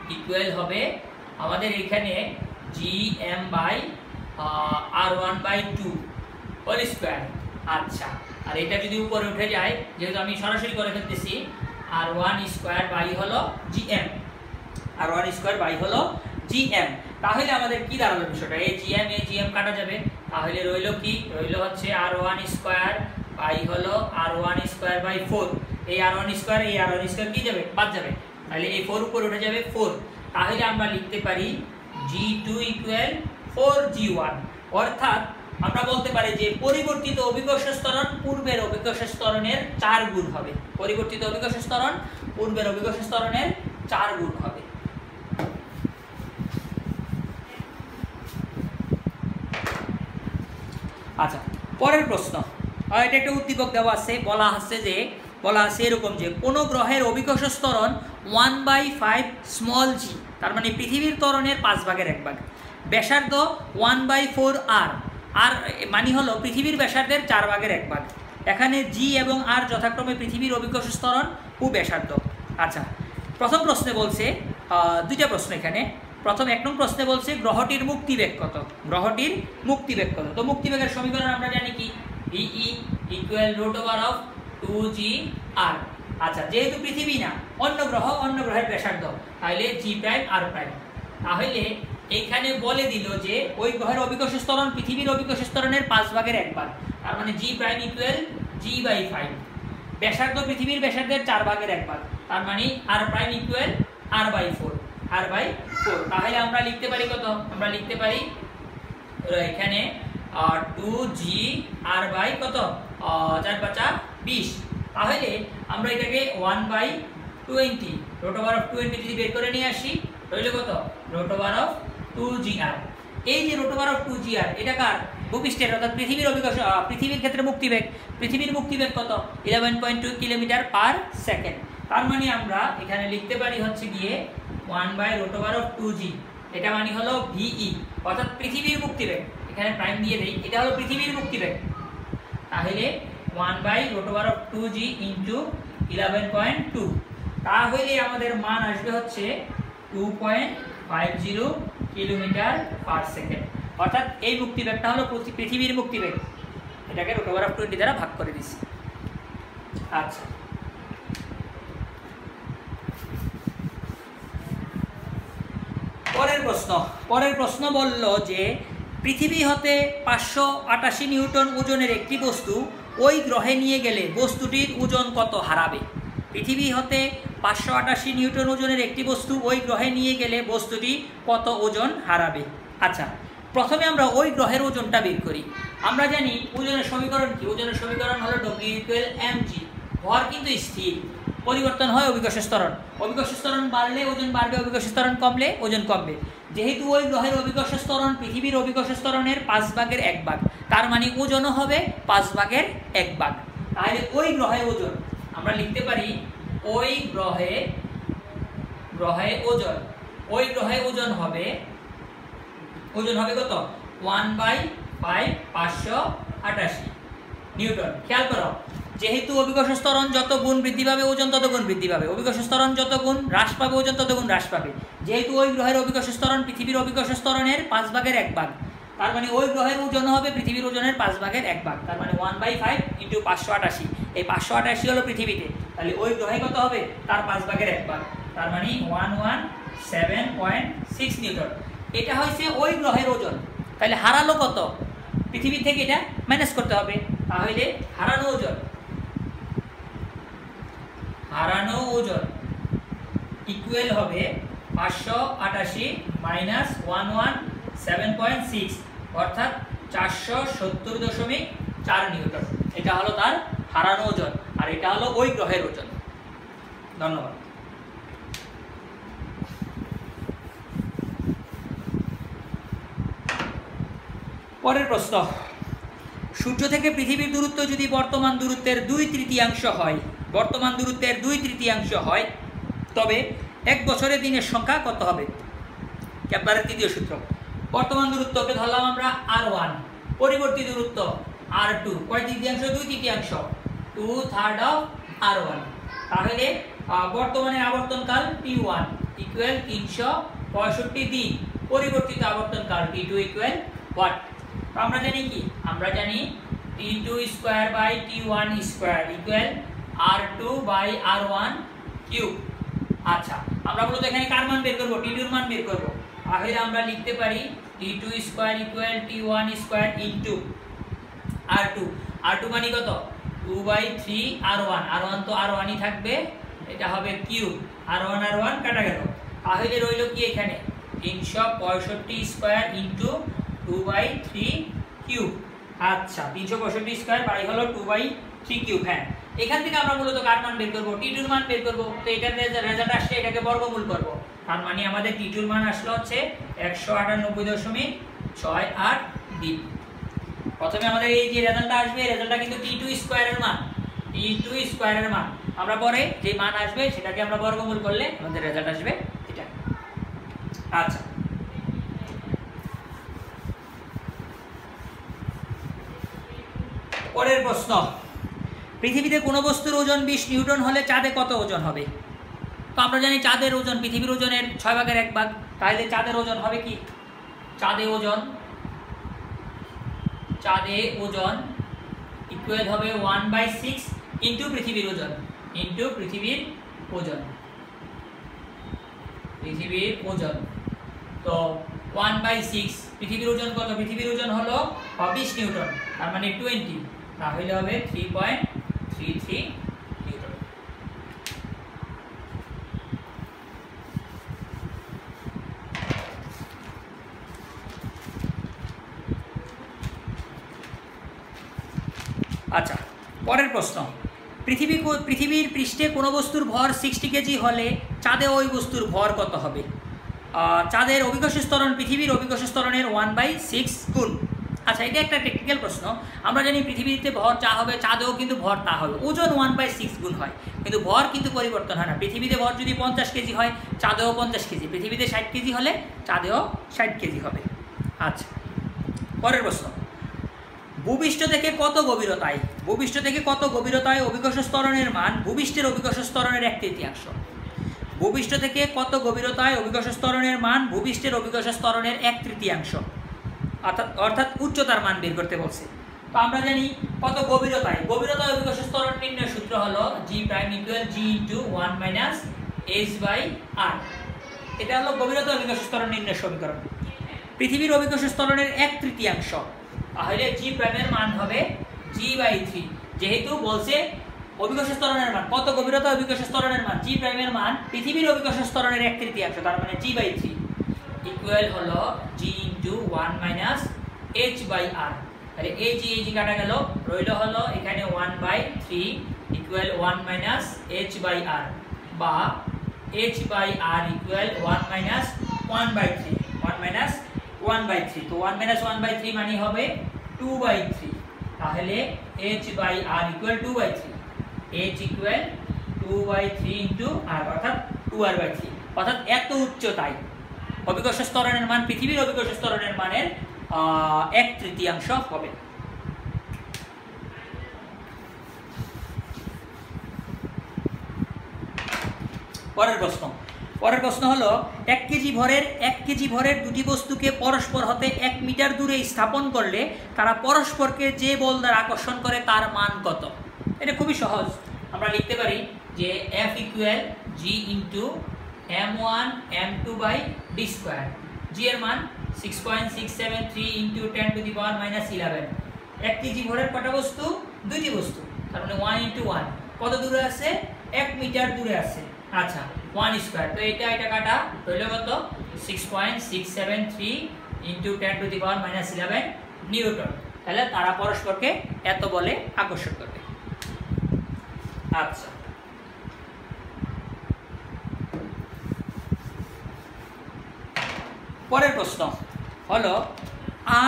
= হবে আমাদের এখানে gm/r1/2²। আচ্ছা, আর এটা যদি উপরে উঠে যায়, যেহেতু আমি সরাসরি করে ফেলতেছি, r1² হলো gm, r1² হলো gm। তাহলে আমাদের কি দাঁড়ালো বিষয়টা? এই gm কাটা যাবে, তাহলে রইল কি? রইল হচ্ছে r1² হলো r1²/4। এই r1² এই r1² কি যাবে? বাদ যাবে, তাহলে এই 4 উপরে উঠে যাবে 4। তাহলে আমরা লিখতে পারি G2 = 4G1। অর্থাৎ আমরা বলতে পারি যে পরিবর্তিত অভিকর্ষ ত্বরণ পূর্বের অভিকর্ষ ত্বরণের 4 গুণ হবে। পরিবর্তিত অভিকর্ষ ত্বরণ পূর্বের অভিকর্ষ ত্বরণের 4 গুণ হবে। আচ্ছা, পরের প্রশ্ন, এটা একটা উদ্দীপক দেওয়া আছে, বলা আছে এরকম যে কোনো গ্রহের অভিকর্ষ ত্বরণ 1/5 g, তার মানে পৃথিবীর ত্বরণের 5 ভাগের 1 ভাগ, ব্যাসার্ধ 1/4r, আর মানে হলো পৃথিবীর ব্যাসার্ধের 4 ভাগের 1 ভাগ। এখানে G এবং R যথাক্রমে পৃথিবীর অভিকর্ষ ত্বরণ ও ব্যাসার্ধ। আচ্ছা, প্রথম প্রশ্নে বলছে দুইটা প্রশ্ন এখানে। প্রথম 1 নং প্রশ্নে বলছে গ্রহটির মুক্তিবেগ কত? গ্রহটির মুক্তিবেগ কত? তো মুক্তিবেগের সমীকরণ আমরা জানি কি? VE = √2gr। আচ্ছা, যেহেতু পৃথিবী না, অন্য গ্রহ, অন্য গ্রহের ব্যাসার্ধ, তাহলে G'(r')। তাহলে এইখানে বলে দিল যে ওই গ্রহের অভিকর্ষ ত্বরণ পৃথিবীর অভিকর্ষ ত্বরণের 5 ভাগের 1 ভাগ, তার মানে G' = g/5। ব্যাসার্ধ পৃথিবীর ব্যাসার্ধের 4 ভাগের 1 ভাগ, তার মানে R' = r/4। তাহলে আমরা লিখতে পারি কত? আমরা লিখতে পারি এখানে 2gr/ কত? 4×5 = 20। তাহলে আমরা এটাকে 1/20 √20 যদি বের করে নিয়ে আসি, রইল কত? √2gr। এই যে √2gr এটা কার? ভূপৃষ্ঠের, অর্থাৎ পৃথিবীর অভিকর্ষ, পৃথিবীর ক্ষেত্রে মুক্তিবেগ। পৃথিবীর মুক্তিবেগ কত? 11.2 km/s। তার মানে আমরা এখানে লিখতে পারি হচ্ছে গিয়ে 1/√2g, এটা মানে হলো VE, অর্থাৎ পৃথিবীর মুক্তিবেগ। এখানে প্রাইম দিয়ে দেই, এটা হলো পৃথিবীর মুক্তিবেগ। তাহলে 1/√2g × 11.2, তাহলে আমাদের মান আসবে হচ্ছে 2.50 km/s। অর্থাৎ এই মুক্তিবেগটা হলো পৃথিবীর মুক্তিবেগ, এটাকে √20 দ্বারা ভাগ করে দিচ্ছি। আচ্ছা, পরের প্রশ্ন বলল যে পৃথিবী হতে 588 নিউটন ওজনের একটি বস্তু ওই গ্রহে নিয়ে গেলে বস্তুটির ওজন কত হারাবে? পৃথিবী হতে 588 নিউটন ওজনের একটি বস্তু ওই গ্রহে নিয়ে গেলে বস্তুটি কত ওজন হারাবে? আচ্ছা, প্রথমে আমরা ওই গ্রহের ওজনটা বের করি। আমরা জানি ওজনের সমীকরণ কি? ওজনের সমীকরণ হলো W = mg। ভর কিন্তু স্থির, পরিবর্তন হয় অভিকর্ষ ত্বরণ। অভিকর্ষ ত্বরণ বাড়লে ওজন বাড়বে, অভিকর্ষ ত্বরণ কমলে ওজন কমবে। যেহেতু ওই গ্রহের অভিকর্ষ ত্বরণ পৃথিবীর অভিকর্ষ ত্বরণের 5 ভাগের 1 ভাগ, তার মানে ওজনও হবে 5 ভাগের 1 ভাগ। তাহলে ওই গ্রহের ওজন আমরা লিখতে পারি ওই গ্রহে ওজন হবে কত? 1/5 588 নিউটন। খেয়াল করো, যেহেতু অভিকর্ষ ত্বরণ যত গুণ বৃদ্ধি পাবে ওজন তত গুণ বৃদ্ধি পাবে, অভিকর্ষ ত্বরণ যত গুণ হ্রাস পাবে ওজন তত গুণ হ্রাস পাবে। যেহেতু ওই গ্রহের অভিকর্ষ ত্বরণ পৃথিবীর অভিকর্ষ ত্বরণের 5/1 তার মানে ওই গ্রহের ওজন হবে পৃথিবীর ওজনের 5/1 তার মানে 1/5 × 588। এই 588 হলো পৃথিবীতে, তাহলে ওই গ্রহে কত হবে তার 5/1 তার মানে 117.6 নিউটন। এটা হয়েছে ওই গ্রহের ওজন। তাহলে হারালো কত পৃথিবী থেকে, এটা ম্যানেজ করতে হবে। তাহলে হারানো ওজন ইকুয়াল হবে 588 মাইনাস 117.6 অর্থাৎ 470.4 নিউটন। এটা হলো তার হারানো ওজন, আর এটা হলো ওই গ্রহের ওজন। ধন্যবাদ। পরের প্রশ্ন, সূর্য থেকে পৃথিবীর দূরত্ব যদি বর্তমান দূরত্বের 2/3 হয়, তবে এক বছরে দিনের সংখ্যা কত হবে? কেপলারের তৃতীয় সূত্র। বর্তমান দূরত্বকে ধরলাম আমরা r1, পরিবর্তী দূরত্ব r2, কয় তৃতীয়াংশ? 2/3, 2/3 অফ r1। তাহলে বর্তমানে আবর্তনকাল t1 ইকুয়াল 365 দিন, পরিবর্তিত আবর্তনকাল t2 ইকুয়াল what? আমরা জানি কি? আমরা জানি t2 square by t1 square equal r2/r1 cube. আচ্ছা, আমরা মূলত এখানে কার মান বের করব? t2 এর মান বের করব। তাহলে আমরা লিখতে পারি t2 square equal t1 square into r2 মানে কত? 2/3 r1 তো r1ই থাকবে, এটা হবে কিউব, r1 কাটা গেল। তাহলে রইল কি এখানে 365 স্কয়ার ইনটু 2/3 কিউব। আচ্ছা, 365 স্কয়ার বাই হলো 2/3 কিউব। হ্যাঁ, এখান থেকে আমরা মূলত কার মান বের করব? t2 এর মান বের করব। তো এটার রেজাল্ট আসছে, এটাকে বর্গমূল করব। তার মানে আমাদের t2 এর মান আসলো হচ্ছে 198.68 দিন। প্রথমে আমাদের এই যে রেজাল্টটা আসবে, রেজাল্টটা কিন্তু t2 স্কয়ারের মান। আমরা পরে যে মান আসবে সেটাকে আমরা বর্গমূল করলে আমাদের রেজাল্ট আসবে এটা। আচ্ছা, পরের প্রশ্ন, পৃথিবীতে কোনো বস্তুর ওজন 20 নিউটন হলে চাঁদে কত ওজন হবে? তো আমরা জানি চাঁদের ওজন পৃথিবীর ওজনের 6/1। তাহলে চাঁদের ওজন হবে কি? চাঁদে ওজন ইকুয়াল হবে 1/6 ইনটু পৃথিবীর ওজন। তো 1/6 পৃথিবীর ওজন কত? পৃথিবীর ওজন হলো 20 নিউটন, তার মানে 20, তাহলে হবে 3.33 নিউটন। আচ্ছা, পরের প্রশ্ন, পৃথিবীর পৃষ্ঠে কোনো বস্তুর ভর 60 কেজি হলে চাঁদে ওই বস্তুর ভর কত হবে? চাঁদের অভিকর্ষ ত্বরণ পৃথিবীর অভিকর্ষ ত্বরণের 1/6 গুণ। আচ্ছা, এটা একটা টেকনিক্যাল প্রশ্ন। আমরা জানি পৃথিবীতে ভর যা হবে চাঁদেও কিন্তু ভর তা হবে, ওজন 1/6 গুণ হয়, কিন্তু ভর কিন্তু পরিবর্তন হয় না। পৃথিবীতে ভর যদি 50 কেজি হয় চাঁদেও 50 কেজি, পৃথিবীতে 60 কেজি হলে চাঁদেও 60 কেজি হবে। আচ্ছা, পরের প্রশ্ন, ভূপৃষ্ঠ থেকে কত গভীরতায় অভিকর্ষ ত্বরণের মান ভূপৃষ্ঠের অভিকর্ষ ত্বরণের 1/3? ভূপৃষ্ঠ থেকে কত গভীরতায় অভিকর্ষ ত্বরণের মান ভূপৃষ্ঠের অভিকর্ষ ত্বরণের 1/3, অর্থাৎ উচ্চতার মান বের করতে বলছে। তো আমরা জানি কত গভীরতায় অভিকর্ষ ত্বরণ নির্ণয়ের সূত্র হলো g prime equal g into 1 minus h/r। এটা হলো গভীরতা অভিকর্ষ ত্বরণ নির্ণয়ের সমীকরণ। পৃথিবীর অভিকর্ষ ত্বরণের 1/3, তাহলে g প্রাইমের মান হবে g/3। যেহেতু বলছে অভিকর্ষ ত্বরণের মান, কত গভীরতা অভিকর্ষ ত্বরণের মান, g প্রাইমের মান পৃথিবীর অভিকর্ষ ত্বরণের 1/3, তার মানে g/3 ইকুয়াল হলো g ইনটু 1 মাইনাস h/r। তাহলে এই জি কাটা গেল, রইল হলো এখানে 1/3 ইকুয়াল 1 মাইনাস h/r, বা h/r ইকুয়াল 1 মাইনাস 1/3, 1 মাইনাস 1/3। তো 1 মাইনাস 1/3 মানে হবে 2/3। তাহলে h/r equal 2/3, h equal 2/3 into r, অর্থাৎ 2r/3। অর্থাৎ এত উচ্চতায় অভিকর্ষ ত্বরণের মান পৃথিবীর অভিকর্ষ ত্বরণের মানের 1/3 হবে। পরের প্রশ্ন হলো 1 কেজি ভরের দুটি বস্তুকে পরস্পর হতে 1 মিটার দূরে স্থাপন করলে তারা পরস্পরকে যে বল দ্বারা আকর্ষণ করে তার মান কত? এটা খুবই সহজ। আমরা লিখতে পারি যে F equal G into M1 M2 by D square. G এর মান 6.673 into 10 to the power -11। 1 KG ভরের কটা বস্তু? দুইটি বস্তু, তার মানে 1 ইন্টু 1 কত দূরে আছে? 1 মিটার দূরে আছে। আচ্ছা, 1 স্কোয়ার, তো এটা কাটা হইল কত? 6.673 into 10 to the power -11 Newton. তাহলে তারা পরস্পরকে এত বলে আকর্ষণ করবে। আচ্ছা, পরের প্রশ্ন হলো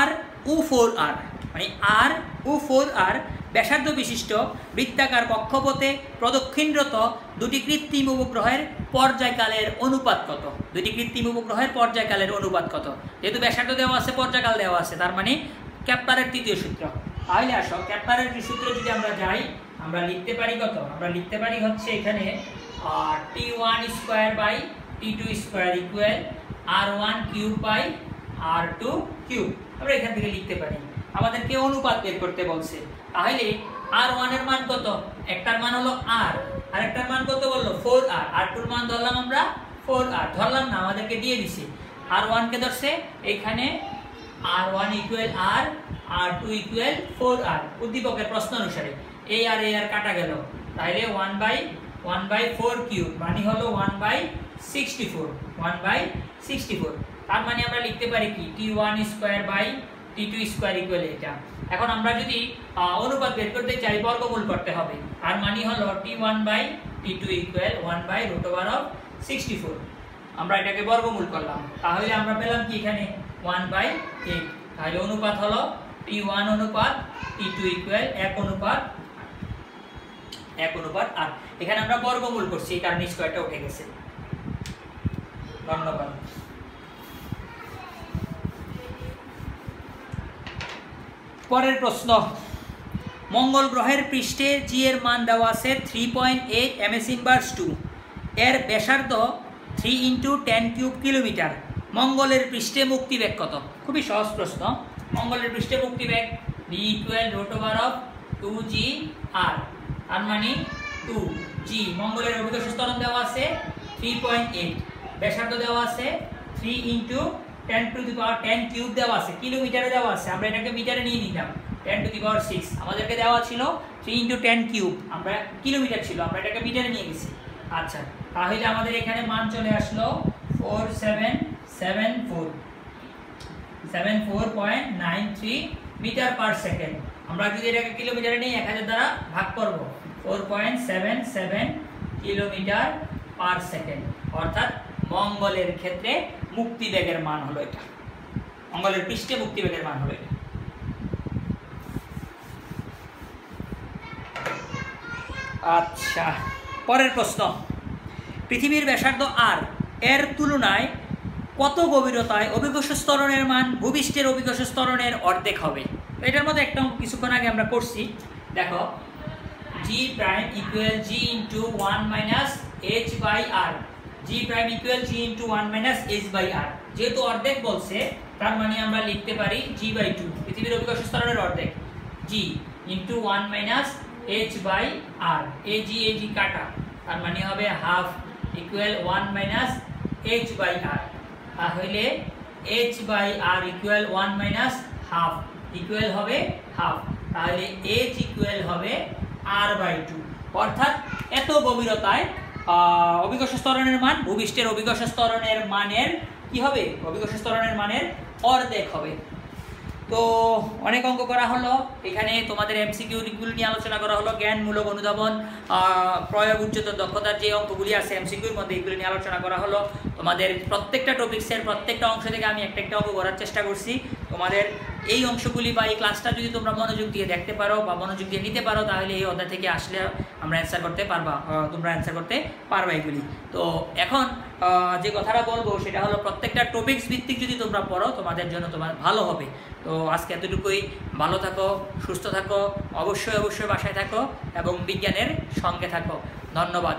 RU4R, মানে RU4R ব্যাসার্ধ বিশিষ্ট বৃত্তাকার কক্ষপথে প্রদক্ষিণরত দুটি কৃত্রিম উপগ্রহের পর্যায়কালের অনুপাত কত? দুটি কৃত্রিম উপগ্রহের পর্যায়কালের অনুপাত কত? যেহেতু ব্যাসার্ধ দেওয়া আছে, পর্যায়কাল দেওয়া আছে, তার মানে কেপলারের তৃতীয় সূত্র। তাহলে আসো, কেপলারের সূত্র যদি আমরা যাই, আমরা লিখতে পারি কত? আমরা লিখতে পারি হচ্ছে এখানে T1 square by T2 square equal R1 cube by R2 cube. আমরা এখান থেকে লিখতে পারি। আমাদেরকে অনুপাত বের করতে বলছে, তাহলে R1 এর মান কত? একটার মান হলো R, আর একটার মান কত বললো? 4R। R2 এর মান ধরলাম আমরা 4R, ধরলাম না, আমাদেরকে দিয়ে দিছে। R1 কে ধরছে এখানে R1 equal R, R2 equal 4R উদ্দীপকের প্রশ্ন অনুসারে। এই আর কাটা গেল, তাহলে 1/4 কিউব মানে হলো 1/64। তার মানে আমরা লিখতে পারি কি? T1 square by T2 square equal এটা। এখন আমরা যদি অনুপাত বের করতে চাই, বর্গমূল করতে হবে। আর মানে হলো T1 বাই T2 ইকুয়াল 1/√64। আমরা এটাকে বর্গমূল করলাম, তাহলে আমরা পেলাম কি? এখানে 1/8। তাহলে অনুপাত হলো T1 অনুপাত T2 ইকুয়াল 1:8। এখানে আমরা বর্গমূল করছি, এই কারণে স্কয়ারটা উঠে গেছে। ধন্যবাদ। পরের প্রশ্ন, মঙ্গল গ্রহের পৃষ্ঠে জি এর মান দেওয়া আছে 3.8 ms/2, এর ব্যাসার্ধ 3 × 10³ কিলোমিটার। মঙ্গলের পৃষ্ঠে মুক্তিবেগ কত? খুবই সহজ প্রশ্ন। মঙ্গলের পৃষ্ঠে মুক্তিবেগ v √2gr, তার মানে 2g। মঙ্গলের অভিকর্ষ ত্বরণ দেওয়া আছে 3.8, ব্যাসার্ধ দেওয়া আছে 3 × 10³ দেওয়া আছে, কিলোমিটারে দেওয়া আছে। আমরা এটাকে মিটারে নিয়ে নিলাম, 10⁶। আমাদেরকে দেওয়া ছিল 3 × 10³, আমরা কিলোমিটার ছিল, আমরা এটাকে মিটারে নিয়ে গেছি। আচ্ছা, তাহলে আমাদের এখানে মান চলে আসলো 7493 মিটার পার সেকেন্ড। আমরা যদি এটাকে কিলোমিটারে নিই, 1000 দ্বারা ভাগ করব, 4.77 কিলোমিটার পার সেকেন্ড। অর্থাৎ মঙ্গলের ক্ষেত্রে মুক্তিবেগের মান হলো এটা, মঙ্গলের পৃষ্ঠে মুক্তিবেগের মান হলো এটা। আচ্ছা, পরের প্রশ্ন, পৃথিবীর ব্যাসার্ধ আর এর তুলনায় কত গভীরতায় অভিকর্ষ ত্বরণের মান ভূপৃষ্ঠের অভিকর্ষ ত্বরণের অর্ধেক হবে? এটার মধ্যে একটা কিছুক্ষণ আগে আমরা করছি। দেখো, g prime equal g into 1 - h/r, g prime equal g into 1 - h/r। যেহেতু অর্ধেক বলছে, তার মানে আমরা লিখতে পারি g/2, পৃথিবীর অভিকর্ষ ত্বরণের অর্ধেক, g ইন্টু 1 - h/r। ag কাটা, তার মানে হবে হাফ ইকুয়াল 1 - h/r। তাহলে h/r ইকুয়াল 1 - হাফ ইকুয়াল হবে হাফ, তাহলে h ইকুয়াল হবে r/2। অর্থাৎ এত গভীরতায় অভিকর্ষ ত্বরণের মান ভূপৃষ্ঠের অভিকর্ষ ত্বরণের মানের কি হবে? অভিকর্ষ ত্বরণের মানের অর্ধেক হবে। তো অনেক অঙ্ক করা হলো, এখানে তোমাদের এমসিকিউগুলো নিয়ে আলোচনা করা হলো, জ্ঞানমূলক অনুধাবন, প্রয়োগ, উচ্চতর দক্ষতার যে অঙ্কগুলি আছে এমসিকিউর মধ্যে, এগুলো নিয়ে আলোচনা করা হলো। তোমাদের প্রত্যেকটা টপিক্সের প্রত্যেকটা অংশ থেকে আমি একটা অঙ্ক করার চেষ্টা করছি। তোমাদের এই অংশগুলি বা এই ক্লাসটা যদি তোমরা মনোযোগ দিয়ে দেখতে পারো বা মনোযোগ দিয়ে নিতে পারো, তাহলে এই অধ্যায় থেকে আসলে আমরা অ্যান্সার করতে পারবা, তোমরা অ্যান্সার করতে পারবা এগুলি। তো এখন যে কথাটা বলবো সেটা হলো, প্রত্যেকটা টপিক্স ভিত্তিক যদি তোমরা পড়ো, তোমাদের জন্য তোমার ভালো হবে। তো আজকে এতটুকুই। ভালো থাকো, সুস্থ থাকো, অবশ্যই বাসায় থাকো এবং বিজ্ঞানের সঙ্গে থাকো। ধন্যবাদ।